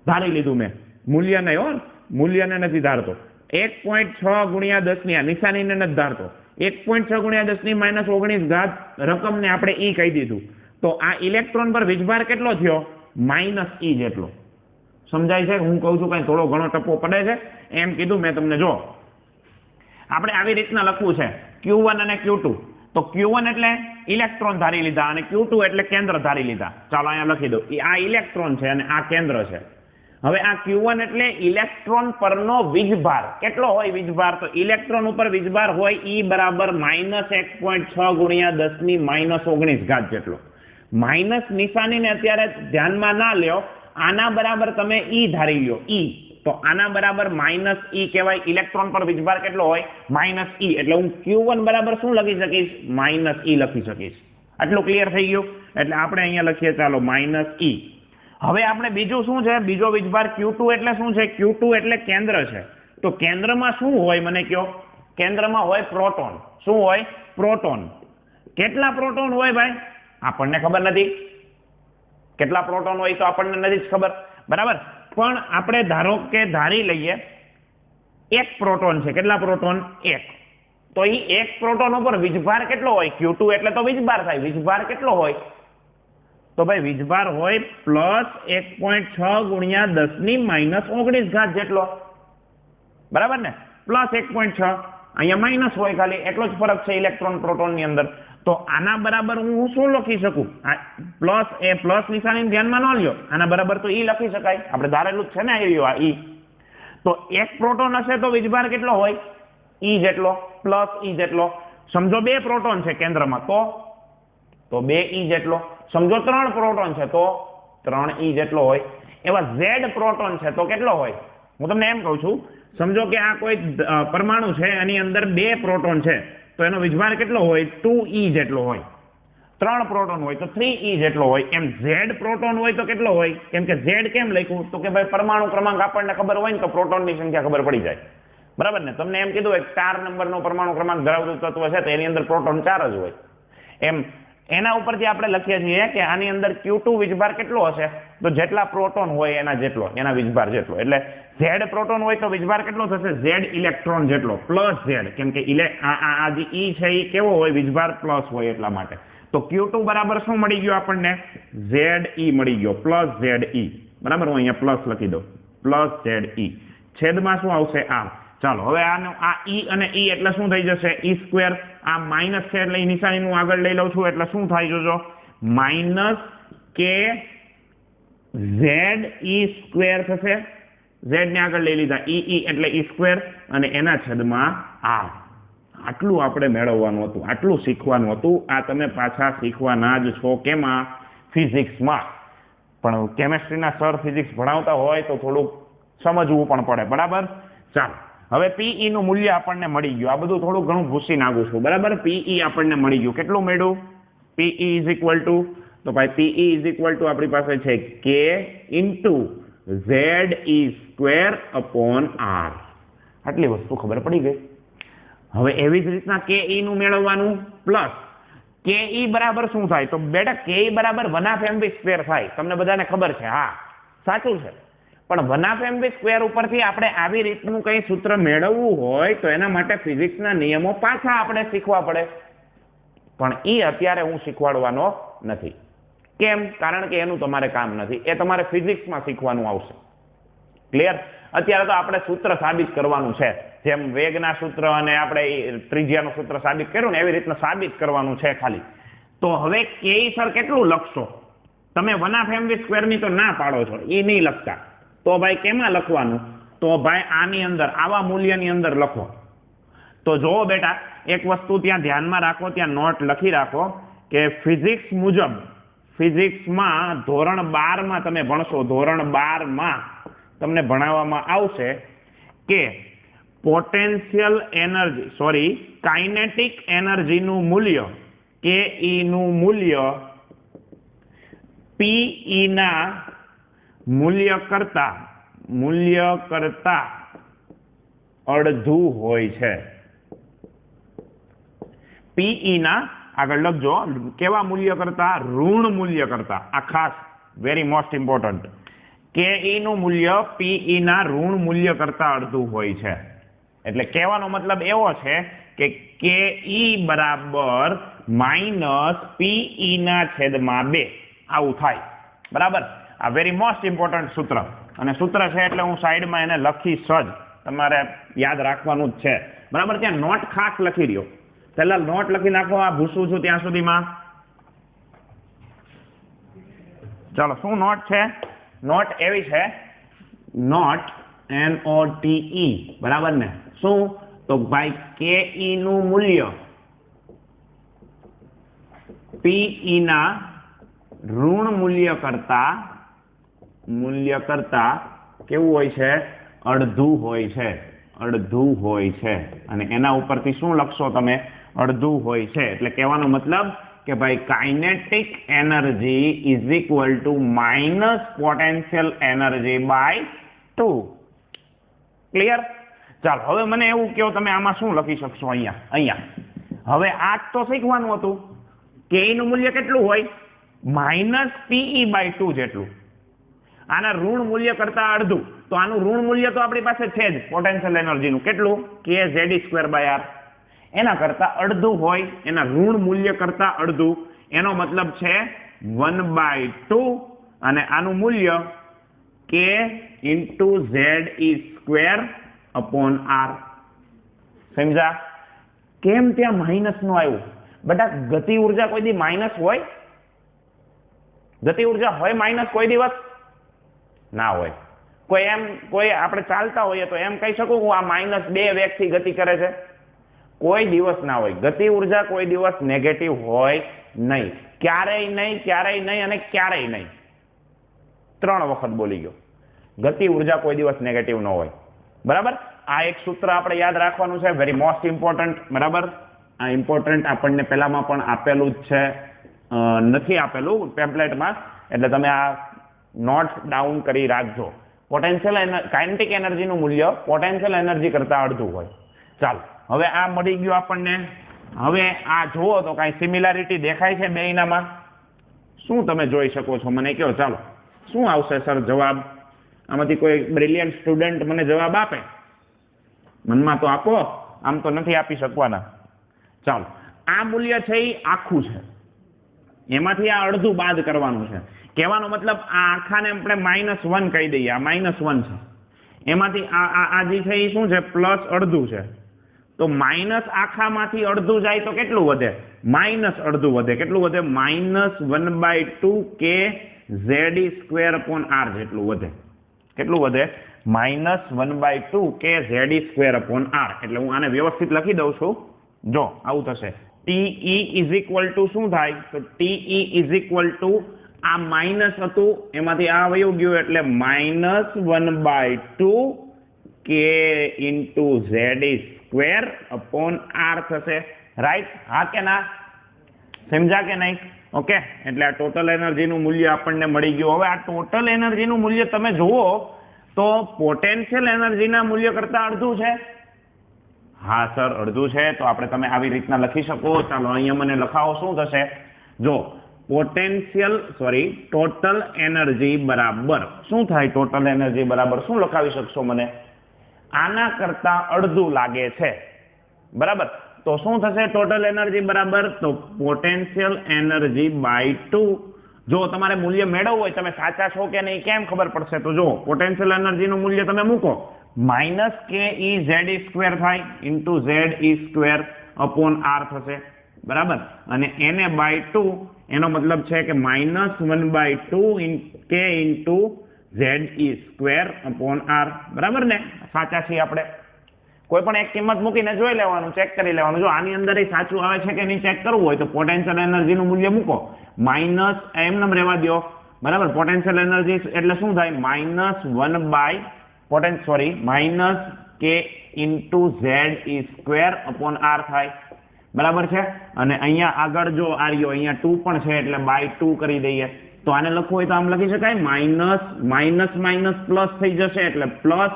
ધારી લીધું મેં. મૂલ્ય નહીં હો, મૂલ્યને નથી ધારતો. 1.6 × 10 આ નિશાનીને નથી ધારતો. 1.6 × 10⁻19 રકમને આપણે E કહી દીધું. તો આ ઇલેક્ટ્રોન પર વીજભાર કેટલો થયો? -E જેટલો. સમજાય છે? હું કહું છું કઈ થોડો ઘણો ટપ્પો પડે છે એમ કીધું મેં તમને. જો આપણે આવી રીતના લખવું છે Q1 અને Q2. તો Q1 એટલે ઇલેક્ટ્રોન ધારી લીધા અને Q2 એટલે કેન્દ્ર ધારી લીધા. ચાલો અહીંયા લખી દો. આ ઇલેક્ટ્રોન છે અને આ કેન્દ્ર છે. હવે આ Q1 એટલે ઇલેક્ટ્રોન પરનો વીજભાર કેટલો હોય? વીજભાર તો ઇલેક્ટ્રોન ઉપર વીજભાર હોય E બરાબર -1.6 × 10⁻19 જેટલો. માઇનસ નિશાનીને અત્યારે ધ્યાનમાં ના લ્યો, આના બરાબર તમે E ધારી લ્યો. E તો આના બરાબર -E કહેવાય. ઇલેક્ટ્રોન પર વીજભાર કેટલો હોય? -E. એટલે હું Q1 બરાબર શું લખી શકીશ? -E લખી શકીશ. આટલું ક્લિયર થઈ ગયું? એટલે આપણે અહીંયા લખીએ ચાલો -E. હવે આપણે બીજું શું છે? બીજો વીજભાર Q2 એટલે શું છે? Q2 એટલે કેન્દ્ર છે. તો કેન્દ્રમાં શું હોય મને કહો? કેન્દ્રમાં હોય પ્રોટોન. શું હોય? પ્રોટોન. કેટલા પ્રોટોન હોય ભાઈ? આપણને ખબર નથી. કેટલા પ્રોટોન હોય તો આપણને નથી જ ખબર, બરાબર. પણ આપણે ધારો કે ધારી લઈએ એક પ્રોટોન છે. કેટલા પ્રોટોન? એક. તો એ એક પ્રોટોન ઉપર વીજભાર કેટલો હોય? Q2 એટલે તો વીજભાર થાય. વીજભાર કેટલો હોય? તો ભાઈ વીજભાર હોય +1.6 × 10⁻19 જેટલો. બરાબર ને? +1.6. અહીંયા માઇનસ હોય, ખાલી એટલો જ ફરક છે ઇલેક્ટ્રોન પ્રોટોનની અંદર. તો આના બરાબર હું શું લખી શકું? પ્લસ નિશાની ધ્યાનમાં ન લ્યો. આના બરાબર તો E લખી શકાય. આપણે ધારેલું જ છે ને આ E. તો એક પ્રોટોન હશે તો વીજભાર કેટલો હોય? E જેટલો, +E જેટલો. સમજો 2 પ્રોટોન છે કેન્દ્રમાં તો 2E જેટલો. સમજો 3 પ્રોટોન છે તો 3E જેટલો હોય. એવા Z પ્રોટોન છે તો કેટલો હોય? હું તમને એમ કહું છું, સમજો કે આ કોઈ પરમાણુ છે, એની અંદર 2 પ્રોટોન છે તો એનો વીજભાર કેટલો હોય? 2E જેટલો હોય. 3 પ્રોટોન હોય તો 3E જેટલો હોય. એમ Z પ્રોટોન હોય તો કેટલો હોય? કેમ કે Z કેમ લખ્યું? તો કે ભાઈ પરમાણુ ક્રમાંક આપણને ખબર હોય ને તો પ્રોટોનની સંખ્યા ખબર પડી જાય. બરાબર ને? તમને એમ કીધું એક 4 નંબરનો પરમાણુ ક્રમાંક ધરાવતું તત્વ છે તો એની અંદર પ્રોટોન 4 જ હોય. એમ એના ઉપરથી આપણે લખીએ છીએ કે આની અંદર Q2 વીજભાર કેટલો હશે? તો જેટલા પ્રોટોન હોય એના જેટલો, એના વીજભાર જેટલો. એટલે Z પ્રોટોન હોય તો વીજભાર કેટલો થશે? Z ઇલેક્ટ્રોન જેટલો +Z. કેમ કે આ જે E છે એ કેવો હોય? વીજભાર પ્લસ હોય એટલા માટે. તો Q2 બરાબર શું મળી ગયો આપણને? ZE મળી ગયો, +ZE. બરાબર, હું અહીંયા પ્લસ લખી દઉં, +ZE. છેદમાં શું આવશે? આ. ચાલો હવે આનો આ E અને E એટલે શું થઈ જશે? E². આ માઇનસ છે એટલે નિશાનીનું આગળ લઈ લઉં છું એટલે શું થાય જોજો? -KZE² થશે. Z ને આગળ લઈ લીધા, E એટલે E² અને એના છેદમાં R. આટલું આપણે મેળવવાનું હતું, આટલું શીખવાનું હતું. આ તમે પાછા શીખવાના જ છો. કેમાં? ફિઝિક્સમાં. પણ કેમેસ્ટ્રીના સર ફિઝિક્સ ભણાવતા હોય તો થોડુંક સમજવું પણ પડે. બરાબર? ચાલો હવે PE નું મૂલ્ય આપણને મળી ગયું. આ બધું થોડું ઘણું ભૂસી નાખું છું. બરાબર? PE આપણને મળી ગયું. કેટલું મળ્યું? PE તો ભાઈ PE આપણી પાસે છે K × ZE²/R. આટલી વસ્તુ ખબર પડી ગઈ. હવે એવી જ રીતના KE નું મેળવવાનું. પ્લસ KE બરાબર શું થાય? તો બેટા KE બરાબર 1/mv² થાય. તમને બધાને ખબર છે. હા, સાચું છે. પણ 1/mv² ઉપરથી આપણે આવી રીતનું કંઈ સૂત્ર મેળવવું હોય તો એના માટે ફિઝિક્સના નિયમો પાછા આપણે શીખવા પડે. પણ એ અત્યારે હું શીખવાડવાનો નથી. કેમ? કારણ કે એનું તમારે કામ નથી. એ તમારે ફિઝિક્સમાં શીખવાનું આવશે. ક્લિયર? અત્યારે તો આપણે સૂત્ર સાબિત કરવાનું છે, જેમ વેગના સૂત્ર અને આપણે ત્રિજ્યાનું સૂત્ર સાબિત કર્યું ને એવી રીતના સાબિત કરવાનું છે ખાલી. તો હવે કે સર કેટલું લખશો તમે? 1/mv² ની તો ના પાડો છો, એ નહીં લખતા. તો ભાઈ કેમાં લખવાનું? તો ભાઈ આની અંદર આવા મૂલ્યની અંદર લખો. તો જુઓ બેટા, એક વસ્તુ ત્યાં ધ્યાનમાં રાખો, ત્યાં નોટ લખી રાખો કે ફિઝિક્સ મુજબ, ફિઝિક્સમાં ધોરણ 12માં તમે ભણશો, ધોરણ 12માં તમને ભણાવવામાં આવશે કે પોટેન્શિયલ એનર્જી કાઇનેટિક એનર્જીનું મૂલ્ય કે નું મૂલ્ય પી ના મૂલ્ય કરતા અડધું હોય છે. પીઈ ના આગળ લખજો, કેવા મૂલ્ય કરતા? ઋણ મૂલ્ય કરતા. આ ખાસ વેરી મોસ્ટ ઇમ્પોર્ટન્ટ. કે નું મૂલ્ય પીઈ ના ઋણ મૂલ્ય કરતા અડધું હોય છે. એટલે કહેવાનો મતલબ એવો છે કે કે બરાબર માઇનસ પીઈ ના છેદમાં 2 આવું થાય. બરાબર? આ વેરી મોસ્ટ ઇમ્પોર્ટન્ટ સૂત્ર, અને સૂત્ર છે એટલે હું સાઈડમાં એને લખીશ જ, તમારે યાદ રાખવાનું જ છે. બરાબર? ત્યાં નોટ ખાસ લખી રહ્યો, પહેલા નોટ લખી નાખો. આ ભૂસું છું ત્યાં સુધીમાં. ચાલો, શું નોટ છે? નોટ એવી છે, નોટ NOTE, બરાબર ને? શું? તો ભાઈ કે નું મૂલ્ય પીઈ ના ઋણ મૂલ્ય કરતા કેવું હોય છે? અડધું હોય છે. અડધું હોય છે. અને એના ઉપરથી શું લખશો તમે? અડધું હોય છે. એટલે કહેવાનો મતલબ કે ભાઈ kinetic energy is equal to minus potential energy by 2. ક્લિયર? ચાલો, હવે મને એવું કહો, તમે આમાં શું લખી શકશો? અહીંયા હવે આ તો શીખવાનું હતું કે નું મૂલ્ય કેટલું હોય? માઇનસ પીઈ બાય 2 જેટલું. આના ઋણ મૂલ્ય કરતા અડધું. તો આનું ઋણ મૂલ્ય તો આપણી પાસે છે જ, પોટેન્શિયલ એનર્જીનું. કેટલું? કે ZE²/r. એના કરતા અડધું હોય, એના ઋણ મૂલ્ય કરતા અડધું. એનો મતલબ છે 1/2, અને આનું મૂલ્ય કે ZE²/r. સમજા? કેમ ત્યાં માઇનસ નું આવ્યું? બેટા, ગતિ ઉર્જા કોઈ દી માઇનસ હોય? ગતિ ઉર્જા હોય માઇનસ કોઈ દિવસ? ના હોય. કોઈ આપણે ચાલતા હોઈએ તો એમ કહી શકું હું આ -2 વેગથી ગતિ કરે છે? કોઈ દિવસ ના હોય. ગતિ ઉર્જા કોઈ દિવસ નેગેટિવ હોય નહીં. ક્યારેય નહીં અને ક્યારેય નહીં. 3 વખત બોલી ગયો. ગતિ ઉર્જા કોઈ દિવસ નેગેટિવ ન હોય. બરાબર? આ એક સૂત્ર આપણે યાદ રાખવાનું છે, વેરી મોસ્ટ ઇમ્પોર્ટન્ટ. બરાબર? આ ઇમ્પોર્ટન્ટ આપણને પહેલામાં પણ આપેલું જ છે, નથી આપેલું પેમ્પલેટમાં, એટલે તમે આ નોટ્સ ડાઉન કરી રાખજો. પોટેન્શિયલ કાઇનેટિક એનર્જીનું મૂલ્ય પોટેન્શિયલ એનર્જી કરતા અડધું હોય. ચાલો, હવે આ મળી ગયું આપણને. હવે આ જુઓ તો કાંઈ સિમિલારિટી દેખાય છે બેયનામાં? શું તમે જોઈ શકો છો? મને કહો. ચાલો, શું આવશે સર જવાબ? આમાંથી કોઈ બ્રિલિયન્ટ સ્ટુડન્ટ મને જવાબ આપે? મનમાં તો આપો, આમ તો નથી આપી શકવાના. ચાલો, આ મૂલ્ય છે એ આખું છે, એમાંથી આ અડધું બાદ કરવાનું છે. કહેવાનો મતલબ આ આખાને આપણે -1 કહી દઈએ. આ -1 છે, એમાંથી આ જે છે એ શું છે? પ્લસ અડધું છે. તો માઇનસ આખામાંથી અડધું જાય તો કેટલું વધે? માઇનસ અડધું વધે. કેટલું વધે? -1/2 કે ZE²/r જેટલું વધે. કેટલું વધે? -1/2 કે ZE²/r. એટલે હું આને વ્યવસ્થિત લખી દઉં છું. જો આવું થશે. TE ઇઝ ઇક્વલ ટુ શું થાય? તો TE ઇઝ ઇક્વલ ટુ આ માઇનસ હતું એમાંથી આ વયું ગયું એટલે -1/2 કે ઇન્ટુ ZE²/r થશે. રાઈટ? હા કે ના? સમજા કે નહીં? ઓકે, એટલે આ ટોટલ એનર્જીનું મૂલ્ય આપણને મળી ગયું. હવે આ ટોટલ એનર્જીનું મૂલ્ય તમે જુઓ તો પોટેન્શિયલ એનર્જીના મૂલ્ય કરતા અડધું છે. હા સર, અડધું છે. તો આપણે તમે આવી રીતના લખી શકો. ચાલો, અહીંયા મને લખાવો. શું થશે? જો ટોટલ એનર્જી બરાબર શું થાય? ટોટલ એનર્જી બરાબર શું લખાવી શકશો મને? આના કરતા અડધું લાગે છે. બરાબર? તો શું થશે ટોટલ એનર્જી બરાબર? તો પોટેન્શિયલ એનર્જી બાય 2, જો તમારે મૂલ્ય મેળવવું હોય, તમે સાચા છો કે નહીં કેમ ખબર પડશે? તો જો પોટેન્શિયલ એનર્જીનું મૂલ્ય તમે મૂકો, minus K E Z E square થાય into Z E square upon R થશે, બરાબર? અને એને બાય 2 એનો મતલબ છે કે -1/2 K into Z E square upon R, બરાબર ને? સાચા છીએ આપણે. કોઈ પણ એક કિંમત મૂકીને જોઈ લેવાનું, ચેક કરી લેવાનું. જો આની અંદર એ સાચું આવે છે કે નહીં ચેક કરવું હોય તો પોટેન્શિયલ એનર્જીનું મૂલ્ય મૂકો, માઇનસ એમ રહેવા દો, બરાબર? પોટેન્શિયલ એનર્જી એટલે શું થાય? Minus K into Z E square upon R થાય, બરાબર છે? અને અહીંયા આગળ જો આ રહ્યો, અહીંયા 2 પણ છે એટલે બાય 2 કરી દઈએ. તો આને લખવું હોય તો આમ લખી શકાય, માઇનસ પ્લસ થઈ જશે એટલે plus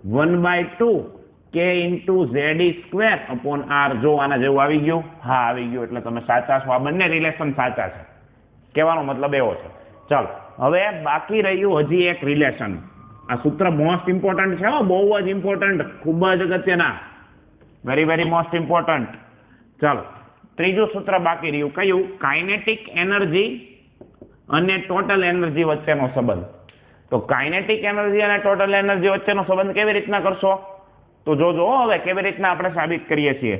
1/2 K into Z E square upon R. જો આના જેવું આવી ગયું? હા, આવી ગયું. એટલે તમે સાચા છો. આ બંને રિલેશન સાચા છે, કહેવાનો મતલબ એવો છે. ચાલો, હવે બાકી રહ્યું હજી એક રિલેશન. આ સૂત્ર મોસ્ટ ઇમ્પોર્ટન્ટ છે, બહુ જ ઇમ્પોર્ટન્ટ, ખૂબ જ અગત્યના, વેરી વેરી મોસ્ટ ઇમ્પોર્ટન્ટ. ચાલો, ત્રીજું સૂત્ર બાકી રહ્યું. કયું? કાઇનેટિક એનર્જી અને ટોટલ એનર્જી વચ્ચેનો સંબંધ. તો કાઇનેટિક એનર્જી અને ટોટલ એનર્જી વચ્ચેનો સંબંધ કેવી રીતના કરશો? તો જોજો હવે કેવી રીતના આપણે સાબિત કરીએ છીએ.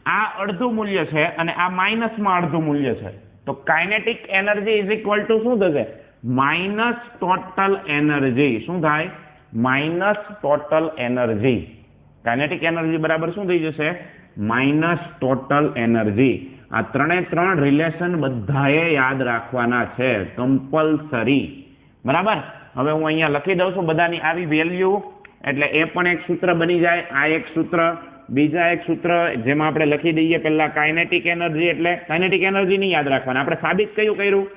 આ અડધું મૂલ્ય છે અને આ માઇનસમાં અડધું મૂલ્ય છે. તો kinetic energy is equal two શું થશે? Minus total energy. શું થાય? Minus total energy. Kinetic energy બરાબર શું થઈ જશે? Minus total energy. આ ત્રણ રિલેશન બધાએ યાદ રાખવાના છે, કમ્પલસરી, બરાબર? હવે હું અહીંયા લખી દઉં છું બધાની આવી વેલ્યુ, એટલે એ પણ એક સૂત્ર બની જાય. આ એક સૂત્ર, બીજા એક સૂત્ર જેમાં આપણે લખી દઈએ પહેલા કાઇનેટિક એનર્જી. એટલે કાઇનેટિક એનર્જી નહીં યાદ રાખવાના, આપણે સાબિત કયું કર્યું?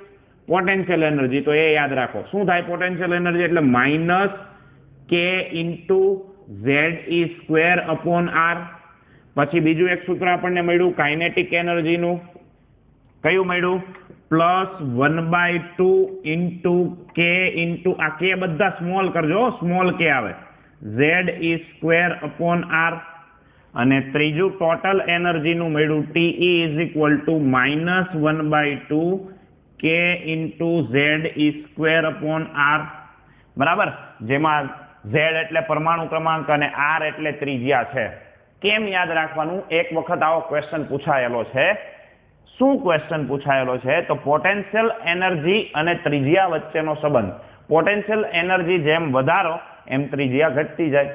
Potential energy. તો એ યાદ રાખો. શું થાય પોટેન્શિયલ એનર્જી? એટલે minus K into Z E square upon R. પછી બીજું એક સૂત્ર આપણને મળ્યું કાઇનેટિક એનર્જીનું. કયું મળ્યું? પ્લસ 1/2 ઇન્ટુ કે ઇન્ટુ આ કે બધા સ્મોલ કરજો, સ્મોલ કે આવે, Z E square upon R. અને ત્રીજું ટોટલ એનર્જીનું મળ્યું T is equal to -1/2 K into Z E square upon R, બરાબર? જેમાં ઝેડ એટલે પરમાણુ ક્રમાંક અને આર એટલે ત્રિજ્યા છે. કેમ યાદ રાખવાનું? એક વખત આવો ક્વેશ્ચન પૂછાયેલો છે. શું ક્વેશ્ચન પૂછાયેલો છે? તો પોટેન્શિયલ એનર્જી અને ત્રિજ્યા વચ્ચેનો સંબંધ. પોટેન્શિયલ એનર્જી જેમ વધારો એમ ત્રિજ્યા ઘટતી જાય.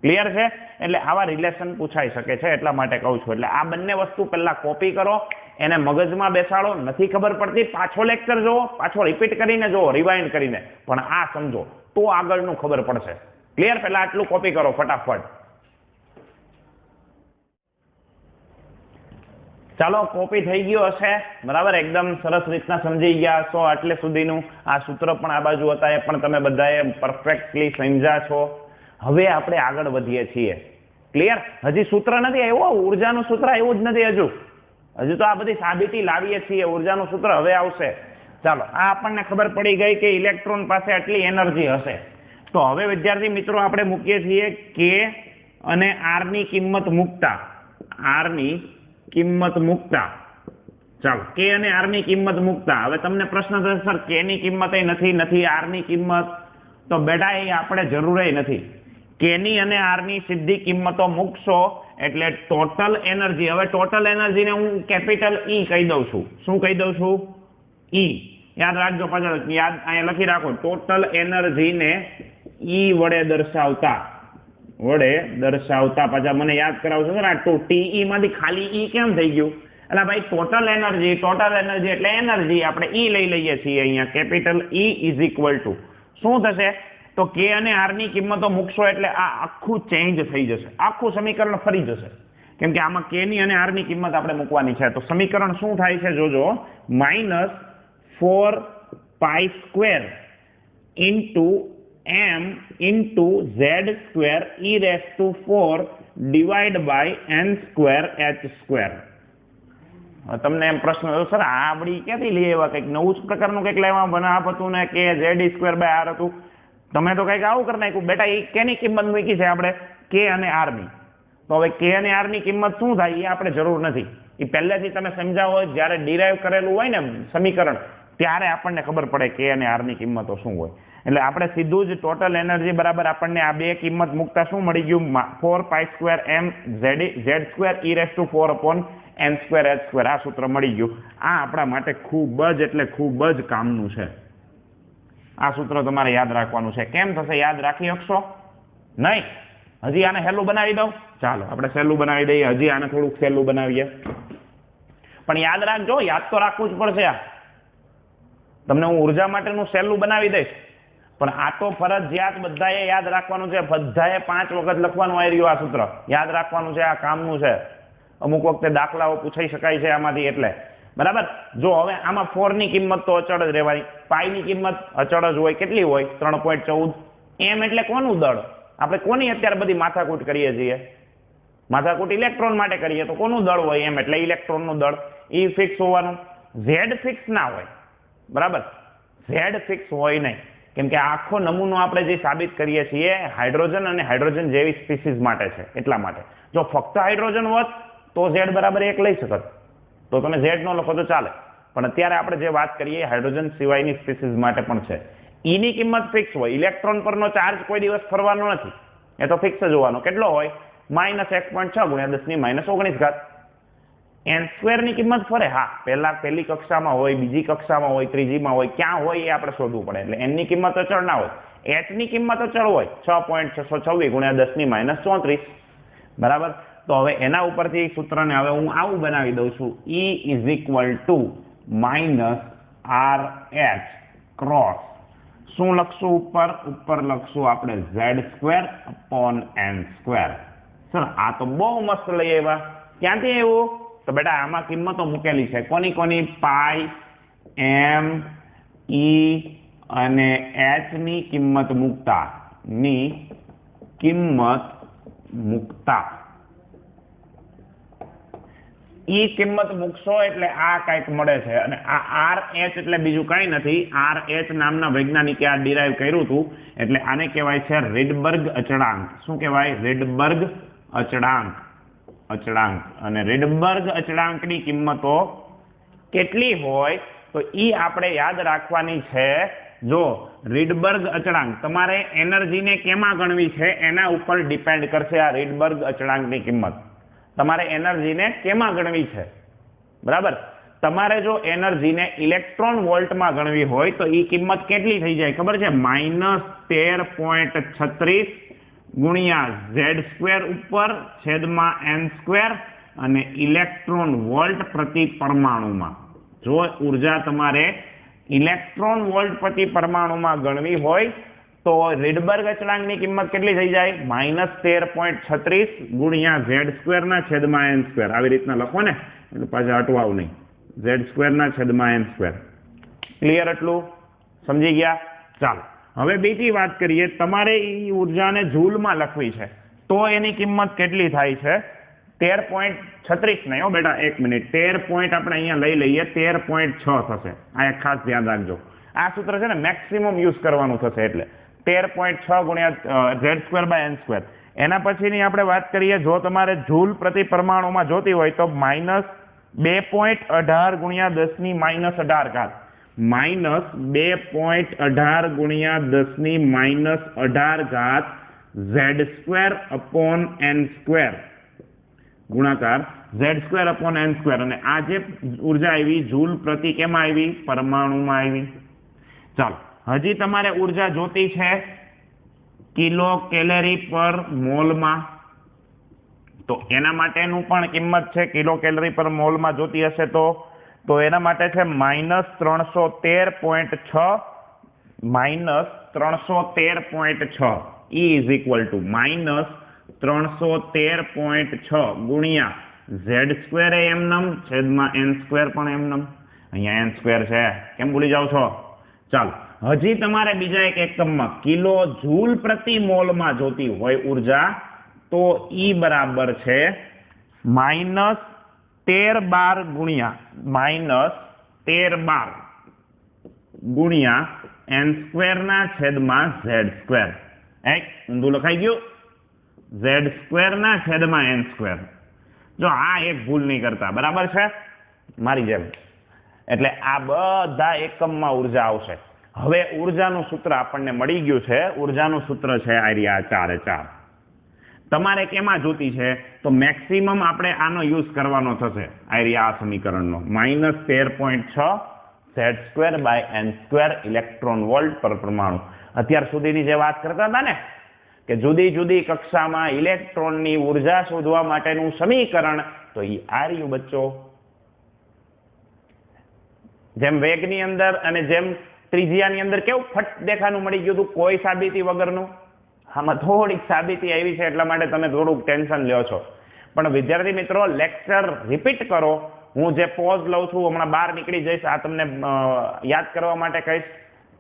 ક્લિયર છે? એટલે આવા રિલેશન પૂછાઈ શકે છે, એટલા માટે કહું છું. એટલે આ બંને વસ્તુ પહેલા કોપી કરો, એને મગજમાં બેસાડો. નથી ખબર પડતી પાછો લેક્ચર જોવો, પાછો રિપીટ કરીને જોવો, રિવાઇન્ડ કરીને, પણ આ સમજો તો આગળનું ખબર પડશે. ક્લિયર? પહેલા આટલું કોપી કરો ફટાફટ. ચાલો, કોપી થઈ ગયો હશે, બરાબર? એકદમ સરસ રીતના સમજી ગયા છો આટલે સુધીનું. આ સૂત્ર પણ આ બાજુ હતા, એ પણ તમે બધાએ પરફેક્ટલી સમજ્યા છો. હવે આપણે આગળ વધીએ છીએ. ક્લિયર? હજી સૂત્ર નથી આવ્યું, ઉર્જાનું સૂત્ર આવ્યું જ નથી હજુ તો આ બધી સાબિતી લાવીએ છીએ. ઉર્જાનું સૂત્ર હવે આવશે. ચાલો, આ આપણને ખબર પડી ગઈ કે ઇલેક્ટ્રોન પાસે આટલી એનર્જી હશે. તો હવે વિદ્યાર્થી મિત્રો આપણે મૂકીએ છીએ કે અને આર ની કિંમત મૂકતા. ચાલો, કે અને આર ની કિંમત મૂકતા. હવે તમને પ્રશ્ન થશે, સર કે ની કિંમત નથી, આર ની કિંમત. તો બેટા એ આપણે જરૂર નથી. કે ની અને આર ની સીધી કિંમતો મૂકશો એટલે ટોટલ એનર્જી. હવે ટોટલ એનર્જીને હું કેપિટલ ઈ કહી દઉં છું. શું કહી દઉં છું? ઈ. યાદ રાખજો, પાછળ યાદ અહીંયા લખી રાખો. ટોટલ એનર્જીને ઈ વડે દર્શાવતા પાછા મને યાદ કરાવશો સર. આ ટીઈ માંથી ખાલી ઈ કેમ થઈ ગયું? એટલે ભાઈ ટોટલ એનર્જી એટલે એનર્જી આપણે ઈ લઈ લઈએ છીએ અહીંયા. Capital E is equal two શું થશે? તો કે અને આર ની કિંમતો મૂકશો એટલે આ આખું ચેન્જ થઈ જશે, આખું સમીકરણ ફરી જશે. કેમ કે આમાં કે ની અને આર ની કિંમત આપણે મૂકવાની છે. તો સમીકરણ શું થાય છે જોજો, -4π² into m into Z square e⁴ divide by n²h². તમને એમ પ્રશ્ન થયો, સર આ આપણી ક્યાંથી લઈ આવ્યા? કંઈક નવું જ પ્રકારનું કંઈક લેવા બનાવ હતું ને કે z² r હતું. તમે તો કંઈક આવું કરી નાખ્યું. બેટા એ કેની કિંમત મૂકી છે આપણે? કે અને આર ની. તો હવે કે અને આર ની કિંમત શું થાય એ આપણે જરૂર નથી. એ પહેલેથી તમે સમજાવો, જ્યારે ડિરાઈવ કરેલું હોય ને સમીકરણ ત્યારે આપણને ખબર પડે કે અને આર ની કિંમતો શું હોય. એટલે આપણે સીધું જ ટોટલ એનર્જી બરાબર આપણને આ બે કિંમત મૂકતા શું મળી ગયું 4π² m z² e⁴ n² h². આ સૂત્ર મળી ગયું. આ આપણા માટે ખૂબ જ એટલે ખૂબ જ કામનું છે. આ સૂત્ર તમારે યાદ રાખવાનું છે. કેમ થશે? યાદ રાખી શકશો નહીં? હજી આને સહેલું બનાવી દઉં? ચાલો આપણે સહેલું બનાવી દઈએ. હજી આને થોડુંક સહેલું બનાવીએ. પણ યાદ રાખજો, યાદ તો રાખવું જ પડશે. આ તમને હું ઉર્જા માટેનું સહેલું બનાવી દઈશ, પણ આ તો ફરજિયાત બધાએ યાદ રાખવાનું છે. બધાએ 5 વખત લખવાનું આવી રહ્યું. આ સૂત્ર યાદ રાખવાનું છે. આ કામનું છે. અમુક વખતે દાખલાઓ પૂછાઈ શકાય છે આમાંથી. એટલે બરાબર. જો હવે આમાં 4 ની કિંમત તો અચળ જ રહેવાની. પાઈ ની કિંમત અચળ જ હોય. કેટલી હોય? 3.14. એમ એટલે કોનું દળ? આપણે કોની અત્યારે બધી માથાકૂટ કરીએ છીએ? માથાકૂટ ઇલેક્ટ્રોન માટે કરીએ તો કોનું દળ હોય? એમ એટલે ઇલેક્ટ્રોનનું દળ. ઈ ફિક્સ હોવાનું. ઝેડ ફિક્સ ના હોય. બરાબર. ઝેડ ફિક્સ હોય નહીં. કેમ કે આખો નમૂનો આપણે જે સાબિત કરીએ છીએ હાઇડ્રોજન અને હાઇડ્રોજન જેવી સ્પીસીઝ માટે છે. એટલા માટે જો ફક્ત હાઇડ્રોજન હોત તો ઝેડ બરાબર 1 લઈ શકત. તો તમે ઝેડ નો લખો તો ચાલે. પણ અત્યારે આપણે જે વાત કરીએ હાઇડ્રોજન સિવાયની સ્પીસીઝ માટે પણ છે. ઈ ની કિંમત ફિક્સ હોય. ઇલેક્ટ્રોન પરનો ચાર્જ કોઈ દિવસ ફરવાનો નથી. એ તો ફિક્સ જ હોવાનો. કેટલો હોય? -1.6 × 10 - 19 n² ની કિંમત ફરે. હા, પહેલી કક્ષામાં હોય, બીજી કક્ષામાં હોય, ત્રીજીમાં હોય, ક્યાં હોય એ આપણે શોધવું પડે. એટલે n ની કિંમત અચળ ના હોય. h ની કિંમત અચળ હોય. 6.626 × 10 - 34. બરાબર. તો હવે એના ઉપરથી સૂત્રને હવે હું આવું બનાવી દઉં છું. E - RH ક્રોસ શું લખશું? ઉપર લખશું આપણે z² / n². સર આ તો બહુ મસ્ત લઈ આવ્યા. ક્યાંથી આવ્યું? તો બેટા આમાં કિંમતો મૂકેલી છે. કોની? પાઈ, એમ, ઈ અને h ની કિંમત મૂકતા ઈ કિંમત મૂકશો એટલે આ કંઈક મળે છે. અને આ RH એટલે બીજું કંઈ નથી. RH નામના વૈજ્ઞાનિકે આ ડિરાઈવ કર્યું હતું. એટલે આને કહેવાય છે રીડબર્ગ અચળાંક. શું કહેવાય? રીડબર્ગ અચળાંક. અને રીડબર્ગ અચળાંકની કિંમતો કેટલી હોય તો ઈ આપણે યાદ રાખવાની છે. જો રીડબર્ગ અચળાંક તમારે એનર્જીને કેમાં ગણવી છે એના ઉપર ડિપેન્ડ કરશે. આ રીડબર્ગ અચળાંકની કિંમત તમારે એનર્જીને કેમાં ગણવી છે? બરાબર. તમારે જો એનર્જીને ઇલેક્ટ્રોન વોલ્ટમાં ગણવી હોય તો ઈ કિંમત કેટલી થઈ જાય ખબર છે? -13.36 ગુણ્યા z² ઉપર છેદમાં n² અને ઇલેક્ટ્રોન વોલ્ટ પ્રતિ પરમાણુમાં. જો ઉર્જા તમારે ઇલેક્ટ્રોન વોલ્ટ પ્રતિ પરમાણુમાં ગણવી હોય તો રીડબર્ગ અચળાંકની કિંમત કેટલી થઈ જાય? -13.36 ગુણ્યા z² ના છેદમાં n². આવી રીતના લખો ને એટલે પાછા અટવાવ નહીં. z² ના છેદમાં n². ક્લિયર? એટલું સમજી ગયા? ચાલો હવે બીજી વાત કરીએ. તમારે એ ઉર્જાને જૂલમાં લખવી છે તો એની કિંમત કેટલી થાય છે? 13.36 નહીં હો બેટા, 1 મિનિટ. 13 આપણે અહીંયા લઈ લઈએ. 13.6 થશે. આ એક ખાસ ધ્યાન રાખજો. આ સૂત્ર છે ને મેક્સિમમ યુઝ કરવાનું થશે. એટલે 13.6 ગુણ્યા z² / n². એના પછીની આપણે વાત કરીએ. જો તમારે જૂલ પ્રતિ પરમાણુમાં જોતી હોય તો -2.18 ગુણ્યા 10 - 18 -2.18 ગુણ્યા 10 - 18 z² / n² ગુણાકાર z² / n². અને આ જે ઉર્જા આવી જૂલ પ્રતિ કેમાં આવી? પરમાણુમાં આવી. ચાલો હજી તમારે ઉર્જા જોતી છે કિલો કેલરી પર મોલમાં. તો એના માટેનું પણ કિંમત છે. કિલો કેલરી પર મોલમાં જોતી હશે તો એના માટે છે -313.6 -313.6 E = -313.6 ગુણ્યા z² એમનમ છેદમાં n² પણ એમનમ. અહીંયા n² છે. કેમ ભૂલી જાવ છો? ચાલો હજી તમારે બીજા એક એકમમાં કિલો જૂલ પ્રતિ મોલમાં જોતી હોય ઉર્જા તો E બરાબર છે -1312 ગુણ્યા n² ના છેદમાં z². ઊંધું લખાઈ ગયું. z² ના છેદમાં n². જો આ એક ભૂલ નહીં કરતા. બરાબર છે? મારી જેમ એટલે આ બધા એકમમાં ઉર્જા આવશે. હવે ઉર્જાનું સૂત્ર આપણને મળી ગયું છે. ઉર્જાનું સૂત્ર છે આ રહ્યા 4 તમારે કેમાં જોતી છે તો મેક્સિમમ આપણે આનો યુઝ કરવાનો થશે આ રહ્યા આ સમીકરણનો -13.6 Z²/n² ઇલેક્ટ્રોન વોલ્ટ પર પરમાણુ. અત્યાર સુધીની જે વાત કરતા હતા ને કે જુદી જુદી કક્ષામાં ઇલેક્ટ્રોનની ઉર્જા શોધવા માટેનું સમીકરણ, તો એ આ રહ્યું બચ્ચો. જેમ વેગની અંદર અને જેમ ત્રિજ્યાની અંદર કેવું ફટ દેખાનું મળી ગયું હતું કોઈ સાબિતી વગરનું. આમાં થોડીક સાબિતી આવી છે એટલા માટે તમે થોડુંક ટેન્શન લ્યો છો. પણ વિદ્યાર્થી મિત્રો લેક્ચર રિપીટ કરો. હું જે પોઝ લઉં છું હમણાં બહાર નીકળી જઈશ, આ તમને યાદ કરવા માટે કહીશ,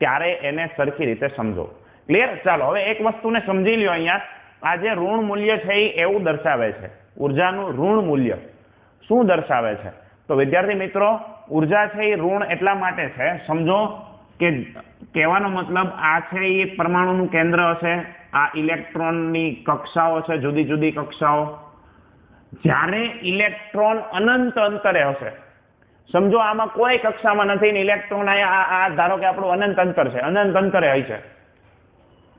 ત્યારે એને સરખી રીતે સમજો. ક્લિયર? ચાલો હવે એક વસ્તુને સમજી લ્યો. અહીંયા આ જે ઋણ મૂલ્ય છે એ એવું દર્શાવે છે, ઉર્જાનું ઋણ મૂલ્ય શું દર્શાવે છે? તો વિદ્યાર્થી મિત્રો ઉર્જા છે એ ઋણ એટલા માટે છે, સમજો કે કહેવાનો મતલબ આ છે એ પરમાણુનું કેન્દ્ર હશે, આ ઇલેક્ટ્રોનની કક્ષાઓ છે, જુદી જુદી કક્ષાઓ. જ્યારે ઇલેક્ટ્રોન અનંત અંતરે હશે, સમજો આમાં કોઈ કક્ષામાં નથી ને ઇલેક્ટ્રોન આ ધારો કે આપણું અનંત અંતર છે, અનંત અંતરે હોય છે,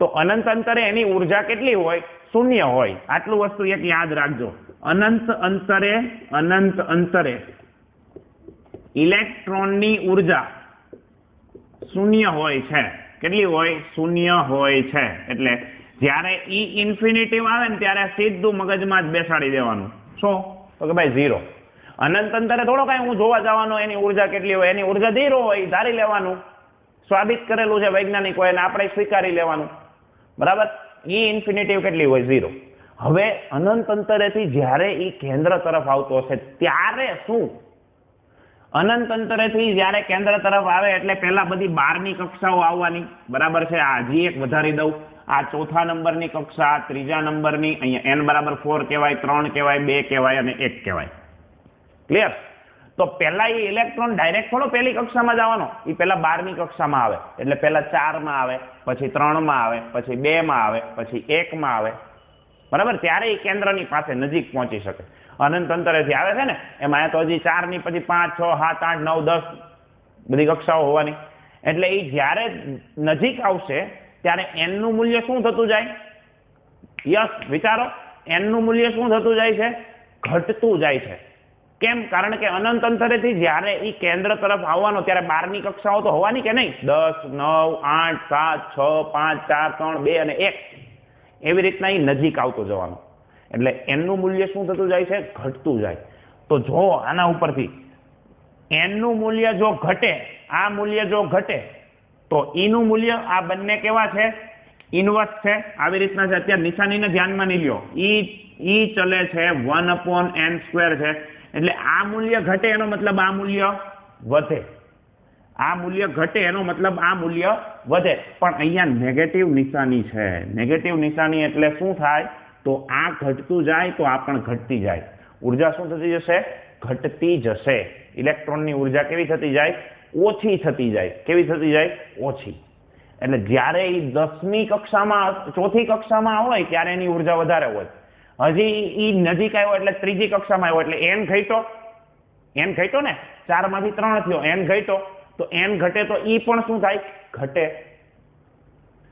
તો અનંત અંતરે એની ઉર્જા કેટલી હોય? 0 હોય. આટલું વસ્તુ એક યાદ રાખજો. અનંત અંતરે ઇલેક્ટ્રોનની ઉર્જા 0 હોય છે. કેટલી હોય? 0 હોય છે. એટલે જ્યારે E ઇન્ફિનિટિવ આવે ને ત્યારે સીધું મગજમાં જ બેસાડી દેવાનું. શું? તો કે ભાઈ 0. અનંત અંતરે થોડો કાંઈ હું જોવા જવાનો એની ઉર્જા કેટલી હોય, એની ઉર્જા 0 હોય, ધારી લેવાનું. સાબિત કરેલું છે વૈજ્ઞાનિકોએ અને આપણે સ્વીકારી લેવાનું. બરાબર? E ઇન્ફિનિટિવ કેટલી હોય? 0. હવે અનંત અંતરેથી જ્યારે એ કેન્દ્ર તરફ આવતો હશે ત્યારે શું? અનંત અંતરેથી જ્યારે કેન્દ્ર તરફ આવે એટલે પહેલા બધી 12ની કક્ષાઓ આવવાની. બરાબર છે? આ હજી એક વધારી દઉં. આ 4થા નંબરની કક્ષા, 3જા નંબરની, અહીંયા n = 4 કહેવાય, 3 કહેવાય, 2 કહેવાય અને 1 કહેવાય. ક્લિયર? તો પહેલા એ ઇલેક્ટ્રોન ડાયરેક્ટ થોડો પહેલી કક્ષામાં જવાનો, એ પહેલા 12ની કક્ષામાં આવે. એટલે પહેલા 4માં આવે, પછી 3માં આવે, પછી 2માં આવે, પછી 1માં આવે. બરાબર? ત્યારે એ કેન્દ્રની પાસે નજીક પહોંચી શકે. અનંત અંતરેથી આવે છે ને, એમાં તો હજી 4ની પછી 5, 6, 7, 8, 9, 10 બધી કક્ષાઓ હોવાની. એટલે એ જ્યારે નજીક આવશે ત્યારે n નું મૂલ્ય શું થતું જાય? યસ, વિચારો. n નું મૂલ્ય શું થતું જાય છે? ઘટતું જાય છે. કેમ? કારણ કે અનંત અંતરેથી જ્યારે એ કેન્દ્ર તરફ આવવાનો ત્યારે 12ની કક્ષાઓ તો હોવાની કે નહીં? 10, 9, 8, 7, 6, 5, 4, 3, 2 અને 1 એવી રીતના એ નજીક આવતો જવાનો. એટલે n નું મૂલ્ય શું થતું જાય છે? ઘટતું જાય. તો જો આના ઉપરથી n નું મૂલ્ય જો ઘટે, આ મૂલ્ય જો ઘટે, તો E નું મૂલ્ય, આ બંને કેવા છે? ઇન્વર્સ છે. આવી રીતના છે. અત્યારે નિશાનીને ધ્યાનમાં નહીં લ્યો. E ચલે છે 1/n² છે. એટલે આ મૂલ્ય ઘટે એનો મતલબ આ મૂલ્ય વધે. આ મૂલ્ય ઘટે એનો મતલબ આ મૂલ્ય વધે. પણ અહીંયા નેગેટિવ નિશાની છે. નેગેટિવ નિશાની એટલે શું થાય? તો આ ઘટતું જાય તો આ પણ ઘટતી જાય. ઉર્જા શું થતી જશે? ઘટતી જશે. ઇલેક્ટ્રોનની ઉર્જા કેવી થતી જાય? ઓછી થતી જાય. કેવી થતી જાય? ઓછી. એટલે જ્યારે એ 10મી કક્ષામાં, 4થી કક્ષામાં હોય ત્યારે એની ઉર્જા વધારે હોય. હજી એ નજીક આવ્યો એટલે 3જી કક્ષામાં આવ્યો એટલે n ઘટ્યો ને, 4માંથી 3 થયો, n ઘટ્યો, તો n ઘટે તો E પણ શું થાય? ઘટે.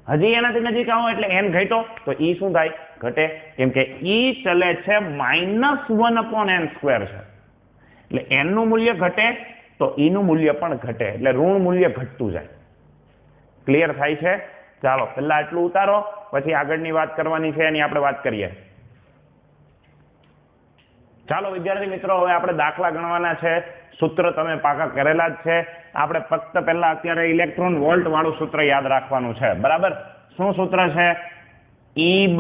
હજી એનાથી નજીક આવો એટલે n ઘટ્યો તો E શું થાય? ઘટે. કેમ કે E ચલે છે -1/n² છે. એટલે n નું મૂલ્ય ઘટે તો E નું મૂલ્ય પણ ઘટે. એટલે ઋણ મૂલ્ય ઘટતું જાય. ક્લિયર થાય છે? ચાલો પહેલા આટલું ઉતારો, પછી આગળની વાત કરવાની છે એની આપણે વાત કરીએ. ચાલો વિદ્યાર્થી મિત્રો, હવે આપણે દાખલા ગણવાના છે. સૂત્ર તમે પાકા કરેલા જ છે. આપણે ફક્ત પહેલા અત્યારે ઇલેક્ટ્રોન વોલ્ટ વાળું સૂત્ર યાદ રાખવાનું છે. બરાબર? શું સૂત્ર છે? E =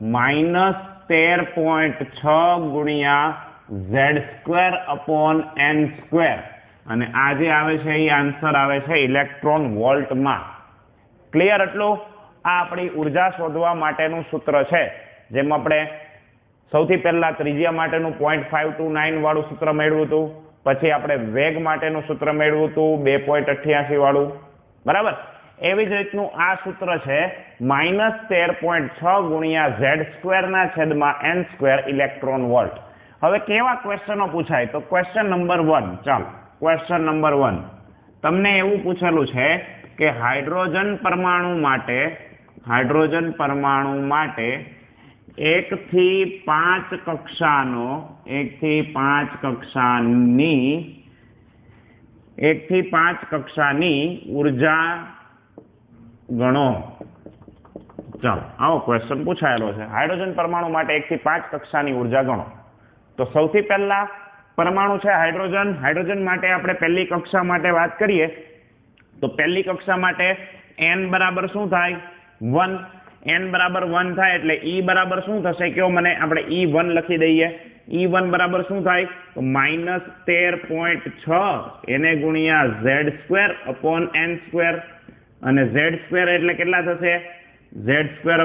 -13.6 Z²/n². અને આ જે આવે છે એ આન્સર આવે છે ઇલેક્ટ્રોન વોલ્ટમાં. ક્લિયર? એટલું? આ આપણી ઉર્જા શોધવા માટેનું સૂત્ર છે. જેમ આપણે સૌથી પહેલા ત્રિજ્યા માટેનું 0.529 વાળું સૂત્ર મેળવ્યું હતું, પછી આપણે વેગ માટેનું સૂત્ર મેળવ્યું હતું 2.88 વાળું. બરાબર? એવી જ રીતનું આ સૂત્ર છે -13.6 Z²/n² ઇલેક્ટ્રોન વોલ્ટ. હવે કેવા ક્વેશ્ચનો પૂછાય? તો ક્વેશ્ચન નંબર 1, ચાલો ક્વેશ્ચન નંબર 1 તમને એવું પૂછેલું છે કે હાઇડ્રોજન પરમાણુ માટે 1 થી 5 કક્ષાની ઉર્જા ગણો. ચાલો આવો ક્વેશ્ચન પૂછાયેલો છે. હાઇડ્રોજન પરમાણુ માટે 1 થી 5 કક્ષાની ઉર્જા ગણો. તો સૌથી પહેલા પરમાણુ છે હાઇડ્રોજન માટે આપણે પહેલી કક્ષા માટે વાત કરીએ તો પહેલી કક્ષા માટે n બરાબર શું થાય 1. n બરાબર 1 થાય એટલે E બરાબર શું થશે કયો મને? આપણે E1 લખી દઈએ. E1 બરાબર શું થાય તો -13.6 એને ગુણ્યા z² upon n², અને z² એટલે કેટલા થશે? z²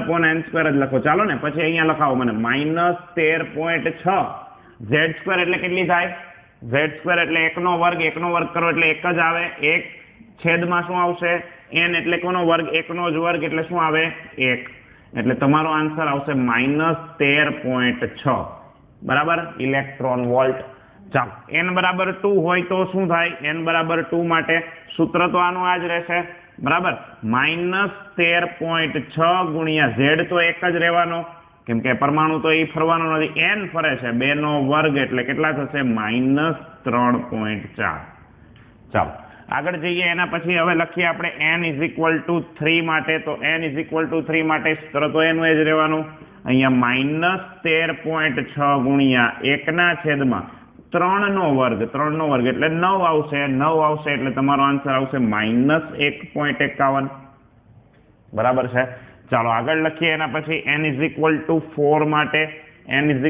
upon n² જ લખો. ચાલો ને પછી અહીંયા લખાવો મને -13.6 z² એટલે કેટલી થાય? z² એટલે 1 નો વર્ગ કરો એટલે 1 જ આવે. 1 છેદમાં શું આવશે? n એટલે કોનો વર્ગ? 1 નો જ વર્ગ એટલે શું આવે? 1. એટલે તમારો આન્સર આવશે -13.6 બરાબર ઇલેક્ટ્રોન વોલ્ટ. ચાલો n બરાબર 2 હોય તો શું થાય? n બરાબર 2 માટે સૂત્ર તો આનું આ જ રહેશે બરાબર. -13.6 ગુણ્યા z તો 1 જ રહેવાનો કેમ કે પરમાણુ તો એ ફરવાનો નથી, n ફરે છે 2 નો વર્ગ એટલે કેટલા થશે? -3.4. ચાલો આગળ જઈએ. એના પછી હવે લખીએ આપણે n = 3 માટે. તો n = 3 માટે સૂત્ર તો એનું જ રહેવાનું. અહીંયા -13.6 ગુણ્યા 1/3 નો વર્ગ એટલે 9 આવશે. 9 આવશે એટલે તમારો આન્સર આવશે -1.51 બરાબર છે. ચાલો આગળ લખીએ. એના પછી n = 4 માટે. n =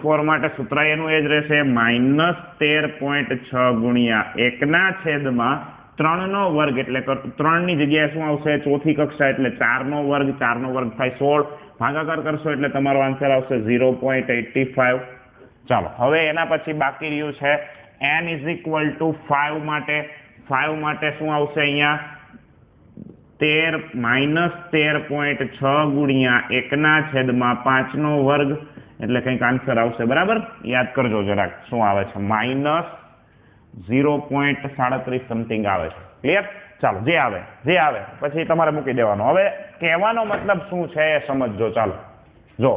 4 માટે સૂત્ર એનું એ જ રહેશે -13.6 ગુણ્યા 1/3 નો વર્ગ એટલે 3 ની જગ્યાએ શું આવશે? ચોથી કક્ષા એટલે 4 નો વર્ગ થાય 16. ભાગાકાર કરશો એટલે તમારો આન્સર આવશે 0.85. ચાલો હવે એના પછી બાકી રહ્યું છે n = 5 માટે. 5 માટે શું આવશે? અહીંયા -13.6 ગુણ્યા 1/5 નો વર્ગ એટલે કંઈક આન્સર આવશે બરાબર. યાદ કરજો જરાક શું આવે છે? -0.37 સમથિંગ આવે છે. ક્લિયર? ચાલો જે આવે પછી તમારે મૂકી દેવાનો. હવે કહેવાનો મતલબ શું છે એ સમજજો. ચાલો જો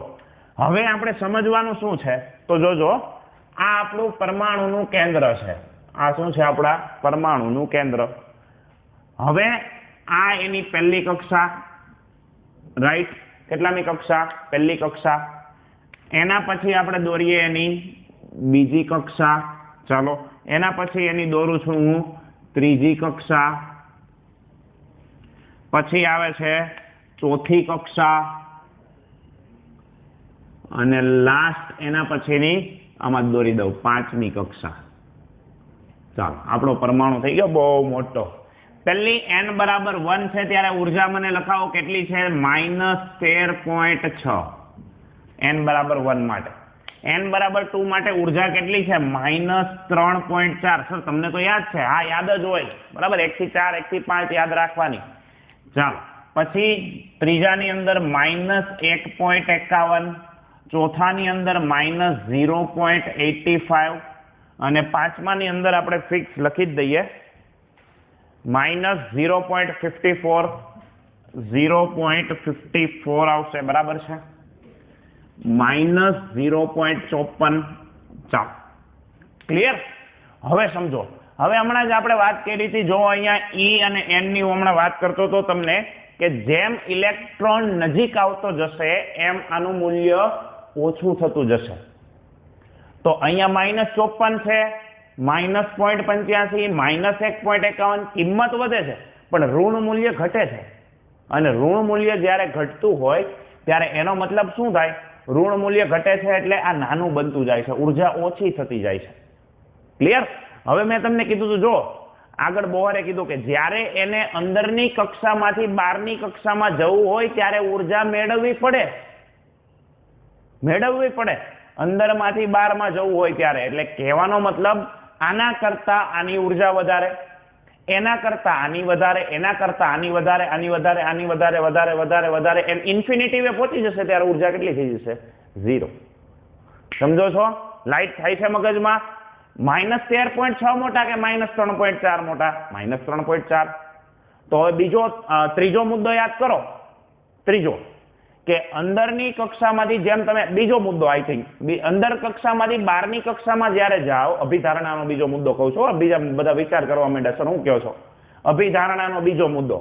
હવે આપણે સમજવાનું શું છે તો જોજો. આ આપણું પરમાણુનું કેન્દ્ર છે. આ શું છે? આપણા પરમાણુનું કેન્દ્ર. હવે આ એની પહેલી કક્ષા રાઈટ. કેટલામી કક્ષા? પહેલી કક્ષા. એના પછી આપણે દોરીએ એની બીજી કક્ષા. ચાલો એના પછી એની દોરું છું હું ત્રીજી કક્ષા. પછી આવે છે ચોથી કક્ષા અને લાસ્ટ એના પછીની આમાં દોરી દઉં 5મી કક્ષા. ચાલો આપણો પરમાણુ થઈ ગયો બહુ મોટો. પહેલી n બરાબર 1 છે ત્યારે ઉર્જા મને લખાવો કેટલી છે? -13.6 n બરાબર 1 માટે. n બરાબર 2 માટે ઉર્જા કેટલી છે? -3.4. સર તમને તો યાદ છે? હા યાદ જ હોય બરાબર. 1 થી 4 1 થી 5 યાદ રાખવાની. ચાલો પછી ત્રીજાની અંદર -1.51, ચોથાની અંદર -0.85 અને પાંચમાની અંદર આપણે ફિક્સ લખી જ દઈએ -0.54. 0.54 આવશે બરાબર છે. -0.54. ચાલો ક્લિયર? હવે સમજો. હવે હમણાં જ આપણે વાત કરી હતી જો અહીંયા E અને N ની હું હમણાં વાત કરતો હતો તમને કે જેમ ઇલેક્ટ્રોન નજીક આવતો જશે એમ આનું મૂલ્ય ઓછું થતું જશે. તો અહીંયા -54 છે, -0.85, -1.51 કિંમત વધે છે પણ ઋણ મૂલ્ય ઘટે છે. અને ઋણ મૂલ્ય જ્યારે ઘટતું હોય ત્યારે એનો મતલબ શું થાય? ઋણ મૂલ્ય ઘટે છે એટલે આ નાનું બનતું જાય છે, ઉર્જા ઓછી થતી જાય છે. ક્લિયર? હવે મેં તમને કીધું હતું જો આગળ બોહરે કીધું કે જ્યારે એને અંદરની કક્ષામાંથી બહારની કક્ષામાં જવું હોય ત્યારે ઉર્જા મેળવવી પડે અંદરમાંથી બહારમાં જવું હોય ત્યારે. એટલે કહેવાનો મતલબ આના કરતા આની ઉર્જા વધારે, એના કરતા આની વધારે, એના કરતા આની વધારે, આની વધારે, આની વધારે, વધારે વધારે વધારે એમ ઇન્ફિનિટીવે પહોંચી જશે ત્યારે ઉર્જા કેટલી થઈ જશે? 0. સમજો છો? લાઈટ થાય છે મગજમાં? -13.6 મોટા કે -3.4 મોટા? -3.4. તો હવે ત્રીજો મુદ્દો યાદ કરો. ત્રીજો કે અંદરની કક્ષામાંથી જેમ તમે બીજો મુદ્દો આઈ થિંક અંદર કક્ષામાંથી બહારની કક્ષામાં જ્યારે જાઓ, અભિધારણાનો બીજો મુદ્દો કહું છું, બીજા બધા વિચાર કરવા માંડે સર હું કહો છો, અભિધારણાનો બીજો મુદ્દો,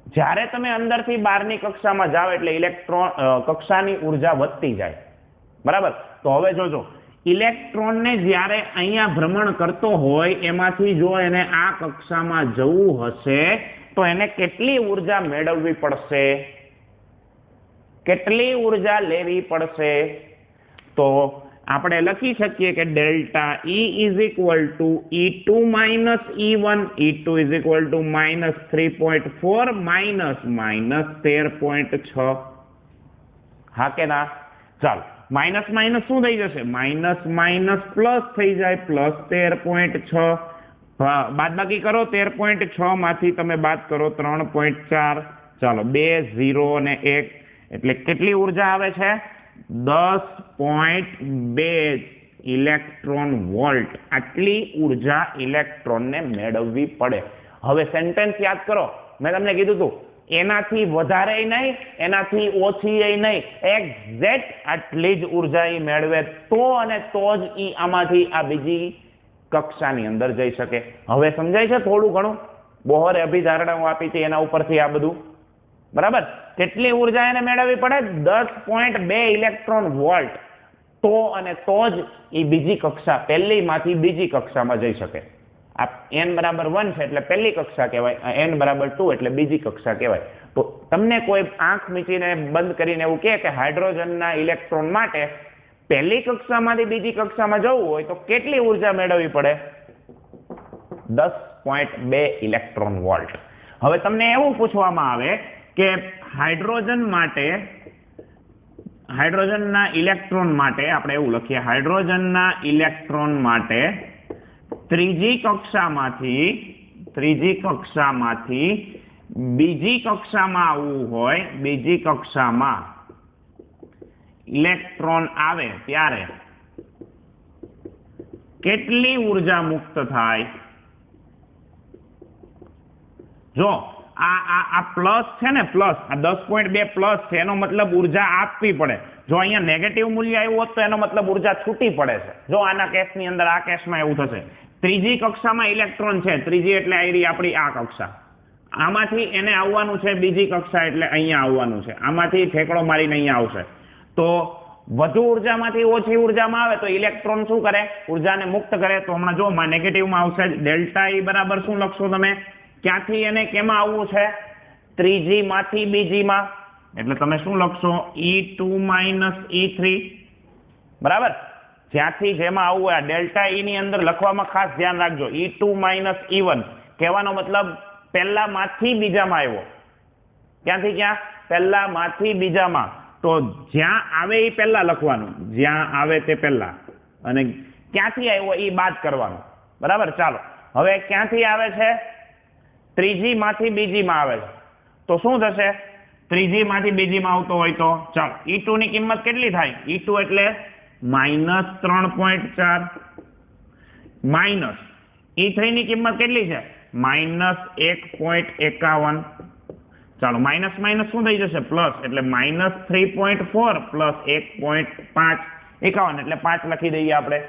જ્યારે તમે અંદરથી બહારની કક્ષામાં જાઓ એટલે ઇલેક્ટ્રોન કક્ષાની ઉર્જા વધતી જાય, બરાબર? તો હવે જોજો, ઇલેક્ટ્રોનને જ્યારે અહીંયા ભ્રમણ કરતો હોય એમાંથી જો એને આ કક્ષામાં જવું હશે તો એને કેટલી ઉર્જા મેળવવી પડશે? કેટલી ઉર્જા લેવી પડશે? તો આપણે લખી શકીએ કે delta E is equal two E2 minus E1, E2 is equal two -3.4 minus -13.6. હા કે ના? ચાલો, માઇનસ માઇનસ શું થઈ જશે? માઇનસ માઇનસ પ્લસ થઈ જાય, +13.6. બાદબાકી કરો, 13.6 માંથી તમે બાદ કરો 3.4. ચાલો, 2 0 અને 1 એટલે કેટલી ઉર્જા આવે છે? 10.2 ઇલેક્ટ્રોન વોલ્ટ. આટલી ઉર્જા ઇલેક્ટ્રોનને મેળવવી પડે. હવે સેન્ટેન્સ યાદ કરો, મેં તમને કીધું હતું એનાથી વધારે નહીં, એનાથી ઓછી નહીં, એક્ઝેક્ટ આટલી જ ઉર્જા એ મેળવે તો અને તો જ એ આમાંથી આ બીજી કક્ષાની અંદર જઈ શકે. હવે સમજાય છે થોડું ઘણું? બોહરે અભિધારણાઓ આપી છે એના ઉપરથી આ બધું, બરાબર? કેટલી ઉર્જા એને મેળવવી પડે? 10.2 ઇલેક્ટ્રોન વોલ્ટ. તો અને તો જ એ બીજી કક્ષા, પહેલીમાંથી બીજી કક્ષામાં જઈ શકે. આ n બરાબર 1 છે એટલે પહેલી કક્ષા કહેવાય, n બરાબર 2 એટલે બીજી કક્ષા કહેવાય. તો તમને કોઈ આંખ મીચીને બંધ કરીને એવું કહે કે હાઇડ્રોજનના ઇલેક્ટ્રોન માટે પહેલી કક્ષામાંથી બીજી કક્ષામાં જવું હોય તો કેટલી ઉર્જા મેળવવી પડે? 10.2 ઇલેક્ટ્રોન વોલ્ટ. હવે તમને એવું પૂછવામાં આવે કે હાઇડ્રોજનના ઇલેક્ટ્રોન માટે આપણે એવું લખીએ, હાઇડ્રોજનના ઇલેક્ટ્રોન માટે ત્રીજી કક્ષામાંથી બીજી કક્ષામાં આવવું હોય, બીજી કક્ષામાં ઇલેક્ટ્રોન આવે ત્યારે કેટલી ઉર્જા મુક્ત થાય? જો આ પ્લસ છે ને, પ્લસ આ 10.2 પ્લસ છે, એનો મતલબ ઉર્જા આપવી પડે. જો અહીંયા નેગેટિવ મૂલ્ય આવ્યું હોત તો એનો મતલબ ઉર્જા છૂટી પડે છે. જો આના કેસની અંદર, આ કેસમાં એવું થશે, ત્રીજી કક્ષામાં ઇલેક્ટ્રોન છે, ત્રીજી એટલે આપણી આ કક્ષા, આમાંથી એને આવવાનું છે બીજી કક્ષા એટલે અહીંયા આવવાનું છે, આમાંથી ઠેકડો મારીને અહીંયા આવશે. તો વધુ ઉર્જામાંથી ઓછી ઉર્જામાં આવે તો ઇલેક્ટ્રોન શું કરે? ઉર્જાને મુક્ત કરે. તો હમણાં જો નેગેટિવમાં આવશે, ડેલ્ટા E બરાબર શું લખશો તમે? ક્યાંથી એને કેમાં આવવું છે? ત્રીજી માંથી બીજીમાં. એટલે તમે શું લખશો? E2 માઇનસ E3, બરાબર? જ્યાંથી જેમાં આવવું હોય, ડેલ્ટા E ની અંદર લખવામાં ખાસ ધ્યાન રાખજો. E2 માઇનસ E1 કહેવાનો મતલબ પહેલામાંથી બીજામાં આવ્યો. ક્યાંથી ક્યાં? પહેલામાંથી બીજામાં. તો જ્યાં આવે એ પહેલા લખવાનું, જ્યાં આવે તે પહેલા, અને ક્યાંથી આવ્યો એ બાદ કરવાનું, બરાબર? ચાલો, હવે ક્યાંથી આવે છે? ત્રીજી માંથી બીજીમાં આવે છે. તો શું થશે? ત્રીજી માંથી બીજીમાં આવતો હોય તો ચાલો, E2 ની કિંમત કેટલી થાય? E2 એટલે -3.4 માઇનસ E3 ની કિંમત કેટલી છે? -1.51. ચાલો, માઇનસ માઇનસ શું થઈ જશે? પ્લસ, એટલે -3.4 પ્લસ 1.5, 51 એટલે 5 લખી દઈએ આપણે.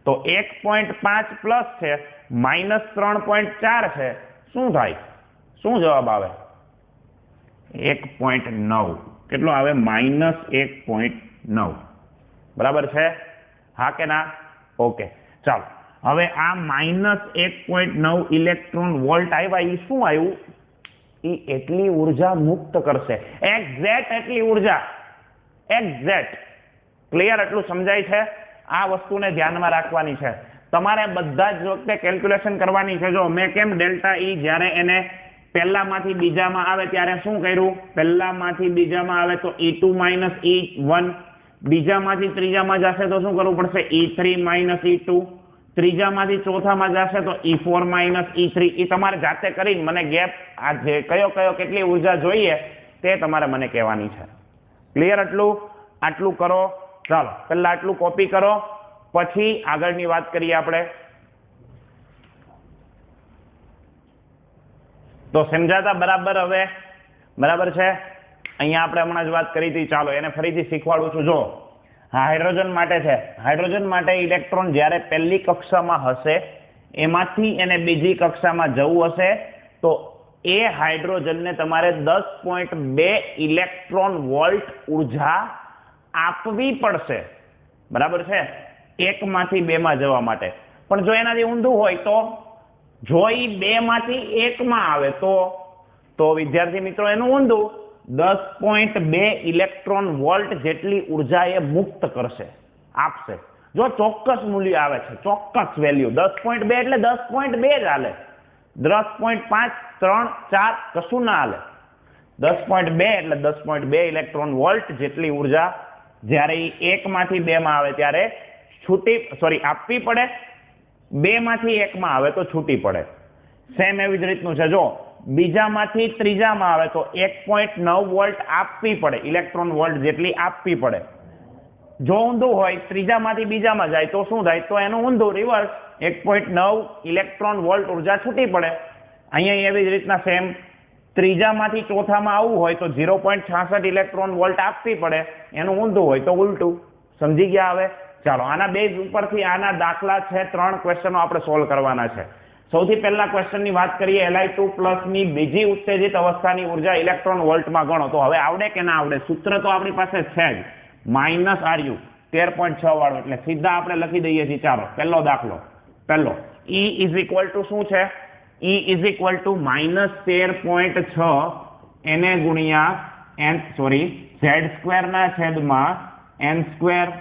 તો 1.5 પ્લસ છે, -3.4 છે, શું થાય? શું જવાબ આવે? 1.9. કેટલો આવે? -1.9. બરાબર છે? હા કે ના? ઓકે, ચાલો. હવે આ -1.9 ઇલેક્ટ્રોન વોલ્ટ આવ્યા, એ શું આવ્યું? એ એટલી ઉર્જા મુક્ત કરશે, એક્ઝેક્ટ એટલી ઉર્જા, એક્ઝેક્ટ. ક્લિયર? એટલું સમજાય છે? આ વસ્તુને ધ્યાનમાં રાખવાની છે. તમારે બધા જ વખતે કેલ્ક્યુલેશન કરવાની છે. જો મેં કેમ ડેલ્ટા E જ્યારે એને પહેલામાંથી બીજામાં આવે ત્યારે શું કર્યું? પહેલામાંથી બીજામાં આવે તો E2 માઇનસ E1, બીજામાંથી ત્રીજામાં જશે તો શું કરવું પડશે? E3 માઇનસ E2, ત્રીજામાંથી ચોથામાં જશે તો E4 માઇનસ E3. એ તમારે જાતે કરીને મને ગેપ, આ જે કયો કેટલી ઉર્જા જોઈએ તે તમારે મને કહેવાની છે. ક્લિયર? આટલું કરો. ચાલો, પહેલા આટલું કોપી કરો, પછી આગળની વાત કરીએ આપણે, તો સમજાતા બરાબર? હવે બરાબર છે? અહીંયા આપણે હમણાં જ વાત કરી હતી, ચાલો એને ફરીથી શીખવાડું છું. જો હાઇડ્રોજન માટે છે, હાઇડ્રોજન માટે ઇલેક્ટ્રોન જ્યારે પહેલી કક્ષામાં હશે એમાંથી એને બીજી કક્ષામાં જવું હશે તો એ હાઇડ્રોજનને તમારે 10.2 ઇલેક્ટ્રોન વોલ્ટ ઉર્જા આપવી પડશે. બરાબર છે? એકમાંથી બેમાં જવા માટે. પણ જો એનાથી ઊંધું હોય તો, જો એ બેમાંથી એકમાં આવે તો વિદ્યાર્થી મિત્રો એનું ઊંધું 10.2 ઇલેક્ટ્રોન વોલ્ટ જેટલી ઉર્જા એ મુક્ત કરશે, આપશે. જો ચોક્કસ મૂલ્ય આવે છે, ચોક્કસ વેલ્યુ 10.2 એટલે 10.2 જ હાલે, 10.5, 3, 4 કશું ના હાલે. 10.2 એટલે 10.2 ઇલેક્ટ્રોન વોલ્ટ જેટલી ઉર્જા જ્યારે એકમાંથી બેમાં આવે ત્યારે આપવી પડે, બેમાંથી એકમાં આવે તો છૂટી પડે. સેમ એવી જ રીતનું છે. જો બીજામાંથી ત્રીજામાં આવે તો 1.9 વોલ્ટ આપવી પડે, ઇલેક્ટ્રોન વોલ્ટ જેટલી આપવી પડે. જો ઊંધું હોય, ત્રીજામાંથી બીજામાં જાય તો શું થાય? તો એનું ઊંધું, રિવર્સ, 1.9 ઇલેક્ટ્રોન વોલ્ટ ઉર્જા છૂટી પડે. અહીંયા એવી જ રીતના સેમ, ત્રીજામાંથી ચોથામાં આવવું હોય તો 0.66 ઇલેક્ટ્રોન વોલ્ટ આપવી પડે, એનું ઊંધું હોય તો ઉલટું. સમજી ગયા? હવે ચાલો આના બેઝ ઉપરથી આના દાખલા છે, 3 ક્વેશ્ચનો આપણે સોલ્વ કરવાના છે. સૌથી પહેલા ક્વેશ્ચનની વાત કરીએ, Li2+ ની બીજી ઉત્તેજિત અવસ્થાની ઉર્જા ઇલેક્ટ્રોન વોલ્ટમાં ગણો. તો હવે આવડે કે ના આવડે? સૂત્ર તો આપણી પાસે છે જ, -RU 13.6 વાળો, એટલે સીધા આપણે લખી દઈએ છીએ. ચાલો પહેલો દાખલો, પહેલો E ઇઝ ઇક્વલ ટુ શું છે? E ઇઝ ઇક્વલ ટુ -13.6 એને ગુણ્યા Z² ના છેદમાં n²,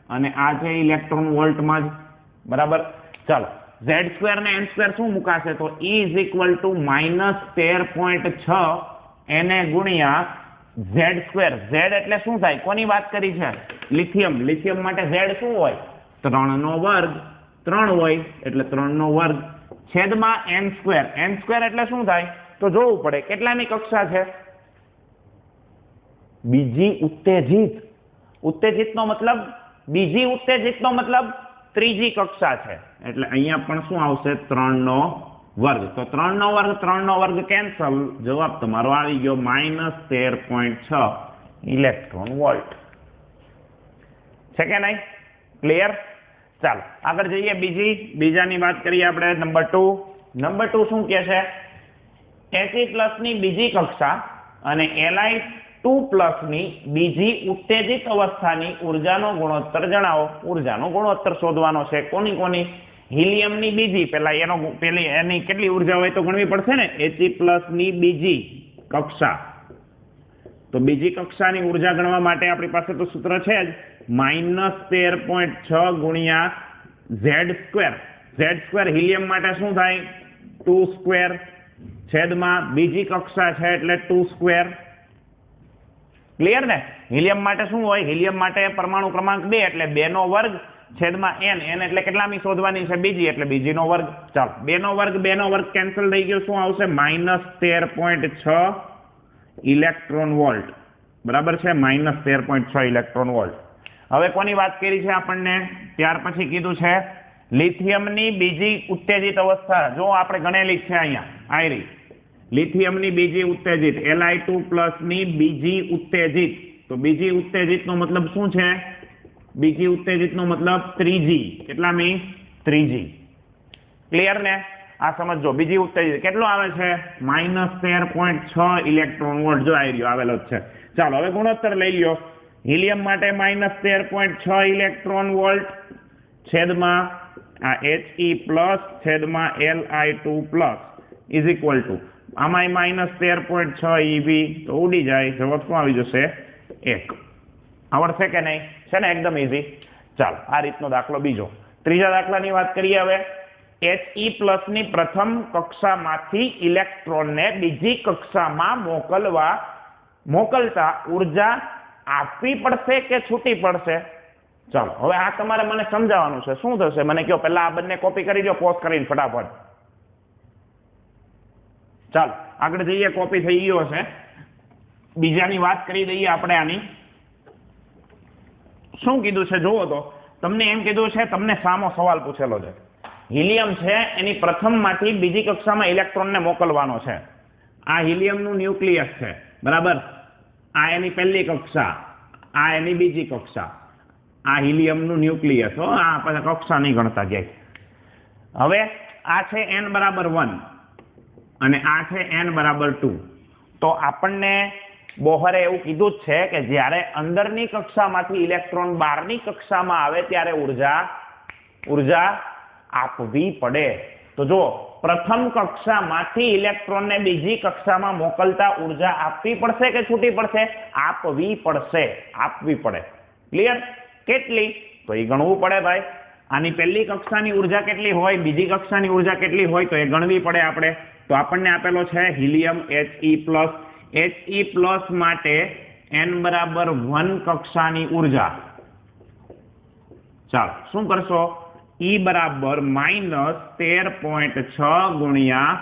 અને આ છે ઇલેક્ટ્રોન વોલ્ટમાં જ. બરાબર? ચાલો Z² ને n² શું મુકાશે? તો E ઇઝ ઇક્વલ ટુ -13.6 એને ગુણ્યા Z². Z એટલે શું થાય? કોની વાત કરી છે? લિથિયમ. લિથિયમ માટે Z શું હોય? 3² 3 હોય એટલે 3² છેદમાં n². n² એટલે શું થાય? તો જોવું પડે કેટલાની કક્ષા છે? બીજી ઉત્તેજિત. ઉત્તેજિતનો મતલબ, બીજી ઉત્તેજિતનો મતલબ ત્રીજી કક્ષા છે, એટલે અહીંયા પણ શું આવશે? 3². તો 3² કેન્સલ, જવાબ તમારો આવી ગયો -13.6 ઇલેક્ટ્રોન વોલ્ટ. છે કે નહીં? ક્લિયર? ચાલો આગળ જઈએ. બીજાની વાત કરીએ આપણે. નંબર 2. નંબર 2 શું કહે છે? Fe+ ની બીજી કક્ષા અને Li2+ ની બીજી ઉત્તેજિત અવસ્થાની ઉર્જાનો ગુણોત્તર જણાવો. ઉર્જાનો ગુણોત્તર શોધવાનો છે. કોની? હિલિયમની બીજી, એની કેટલી ઉર્જા હોય તો ગણવી પડશે ને. He+ ની બીજી કક્ષા. તો બીજી કક્ષાની ઉર્જા ગણવા માટે આપણી પાસે તો સૂત્ર છે જ, -13.6 ગુણ્યા Z². Z² હિલિયમ માટે શું થાય? 2² છેદમાં બીજી કક્ષા છે એટલે 2². ક્લિયર ને? હિલિયમ માટે શું હોય? હિલિયમ માટે પરમાણુ ક્રમાંક 2 એટલે 2² છેદમાં n એટલે કેટલામી શોધવાની છે? બીજી, એટલે બીજીનો વર્ગ. ચાલો 2² કેન્સલ થઈ ગયો. શું આવશે? -13.6 ઇલેક્ટ્રોન વોલ્ટ. બરાબર છે? -13.6 ઇલેક્ટ્રોન વોલ્ટ. હવે કોની વાત કરી છે આપણને? ત્યાર પછી કીધું છે લિથિયમની બીજી ઉત્તેજિત અવસ્થા. જો આપણે ગણેલી છે અહીંયા, આયરી લિથિયમની બીજી ઉત્તેજિત, Li2+ ની બીજી ઉત્તેજિત. તો બીજી ઉત્તેજિતનો મતલબ શું છે? બીજી ઉત્તેજિતનો મતલબ ત્રીજી. કેટલામી? ત્રીજી. ક્લિયર ને? આ સમજો. બીજી ઉત્તેજિત કેટલો આવે છે? -13.6 ઇલેક્ટ્રોન વોલ્ટ. જો આયરો આવેલો જ છે. ચાલો હવે ગુણોત્તર લઈ લ્યો. હિલિયમ માટે -13.6 ઇલેક્ટ્રોન વોલ્ટ છેદમાં આ He+ છેદમાં Li2+ ઇઝ ઇક્વલ ટુ, આમાંય -13.6 eV, તો ઉડી જાય. જવાબ શું આવી જશે? 1. આવડશે કે નહીં? છે ને? એકદમ ઈઝી. ચાલો આ રીતનો દાખલો બીજો. ત્રીજા દાખલાની વાત કરીએ હવે. He+ ની પ્રથમ કક્ષામાંથી ઇલેક્ટ્રોનને બીજી કક્ષામાં મોકલતા ઉર્જા આપવી પડશે કે છૂટી પડશે? ચાલો હવે આ તમારે મને સમજાવવાનું છે. શું થશે મને કહો. પહેલા આ બંને કોપી કરી દો, પોઝ કરીને ફટાફટ. ચાલો આગળ જઈએ. કોપી થઈ ગયો હશે. બીજાની વાત કરી દઈએ આપણે. આની શું કીધું છે જુઓ તો, તમને એમ કીધું છે, તમને સામો સવાલ પૂછેલો છે, હિલિયમ છે એની પ્રથમમાંથી બીજી કક્ષામાં ઇલેક્ટ્રોનને મોકલવાનો છે. આ હિલિયમનું ન્યુક્લિયસ છે, બરાબર. આ એની પહેલી કક્ષા, આ એની બીજી કક્ષા. આ હિલિયમનું ન્યુક્લિયસ હો, આ પાછા કક્ષા નહીં ગણતા ક્યાંય. હવે આ છે n બરાબર 1 અને આ છે n બરાબર 2. તો આપણને બોહરે એવું કીધું જ છે કે જ્યારે અંદરની કક્ષામાંથી ઇલેક્ટ્રોન બહારની કક્ષામાં આવે ત્યારે ઉર્જા આપવી પડે. તો જો પ્રથમ કક્ષામાંથી ઇલેક્ટ્રોનને બીજી કક્ષામાં મોકલતા ઉર્જા આપવી પડશે કે છૂટી પડશે? આપવી પડશે, આપવી પડે. ક્લિયર? કેટલી? તો એ ગણવું પડે ભાઈ. આની પહેલી કક્ષાની ઉર્જા કેટલી હોય, બીજી કક્ષાની ઉર્જા કેટલી હોય, તો એ ગણવી પડે આપણે. તો આપણને આપેલો છે હિલિયમ He+ માટે n બરાબર 1 કક્ષાની ઉર્જા. ચાલો શું કરશો? E બરાબર -13.6 ગુણ્યા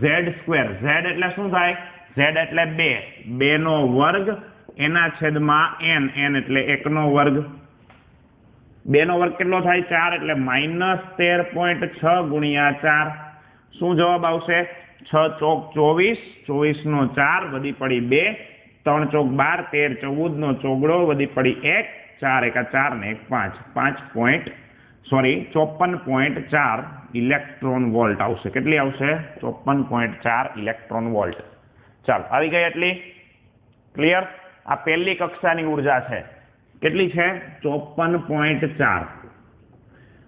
Z². Z એટલે શું થાય? Z એટલે 2 નો વર્ગ એના છેદમાં n એટલે 1 નો વર્ગ. 2 નો વર્ગ કેટલો થાય? 4 એટલે -13.6 ગુણ્યા 4. શું જવાબ આવશે? 6 ચોક 24, 24 નો 4 વધી પડી 2, 3 ચોક 12, 13 14 નો ચોગડો વધી પડી 1, 4 એકા 4 ને 1 54.4 ઇલેક્ટ્રોન વોલ્ટ આવશે. કેટલી આવશે? 54.4 ઇલેક્ટ્રોન વોલ્ટ. ચાલો આવી ગઈ એટલી. ક્લિયર? આ પહેલી કક્ષાની ઉર્જા છે. કેટલી છે? 54.4.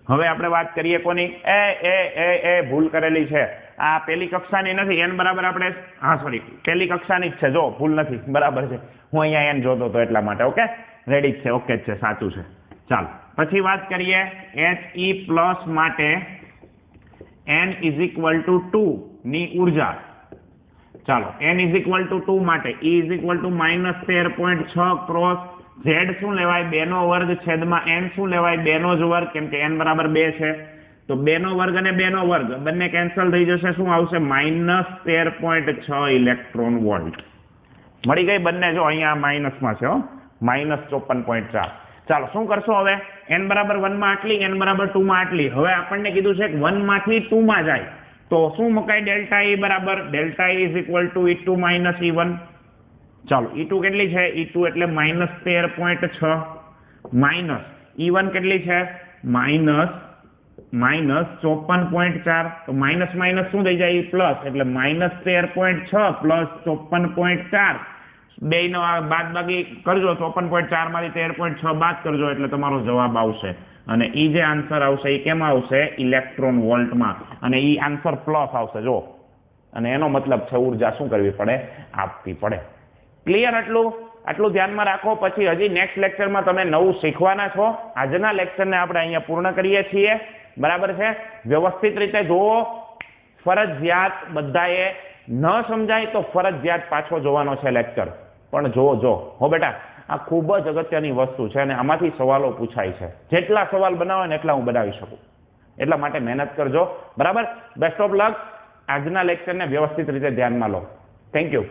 હવે આપણે વાત કરીએ કોની? એ ભૂલ કરેલી છે. આ પહેલી કક્ષાની નથી, n બરાબર આપણે પહેલી કક્ષાની જ છે. જો ભૂલ નથી, બરાબર છે. હું અહીંયા n જોતો હતો એટલા માટે. ઓકે, રેડી જ છે, ઓકે જ છે, સાચું છે. ચાલો પછી વાત કરીએ He+ માટે n = 2 ની ઉર્જા. ચાલો n = 2 માટે E -13.6 ક્રોસ Z શું લેવાય? 2 નો વર્ગ છેદમાં n શું લેવાય? 2 નો જ વર્ગ, કેમ કે n બરાબર 2 છે. તો 2 નો વર્ગ અને 2 નો વર્ગ બંને કેન્સલ થઈ જશે. શું આવશે? -13.6 ઇલેક્ટ્રોન વોલ્ટ. મળી ગઈ બંને. જો અહીંયા માઇનસમાં છે, -54.4. ચાલો શું કરશો હવે? n બરાબર 1 માં આટલી, n બરાબર 2 માં આટલી. હવે આપણને કીધું છે કે 1 માંથી 2 માં જાય તો શું મુકાય? ડેલ્ટા E બરાબર ડેલ્ટા E = E2 - E1. ચાલો E2 કેટલી છે? E2 એટલે -13.6 માઇનસ E1 કેટલી છે? -54.4. તો માઇનસ માઇનસ શું થઈ જાય? પ્લસ. એટલે -13.6 પ્લસ 54.4. બેયનો બાદબાકી કરજો. 54.4 માંથી 13.6 બાદ કરજો એટલે તમારો જવાબ આવશે. અને ઈ જે આન્સર આવશે એ કેમાં આવશે? ઇલેક્ટ્રોન વોલ્ટમાં. અને ઈ આન્સર પ્લસ આવશે. જો, અને એનો મતલબ છે ઉર્જા શું કરવી પડે? આપવી પડે. ક્લિયર? આટલું ધ્યાનમાં રાખો. પછી હજી નેક્સ્ટ લેક્ચરમાં તમે નવું શીખવાના છો. આજના લેક્ચરને આપણે અહીંયા પૂર્ણ કરીએ છીએ. બરાબર છે? વ્યવસ્થિત રીતે જુઓ. ફરજિયાત બધાએ ન સમજાય તો ફરજિયાત પાછો જોવાનો છે લેક્ચર. પણ જો હો બેટા, આ ખૂબ જ અગત્યની વસ્તુ છે અને આમાંથી સવાલો પૂછાય છે. જેટલા સવાલ બનાવો ને એટલા હું બનાવી શકું. એટલા માટે મહેનત કરજો. બરાબર? Best of luck. આજના લેક્ચરને વ્યવસ્થિત રીતે ધ્યાનમાં લો. Thank you.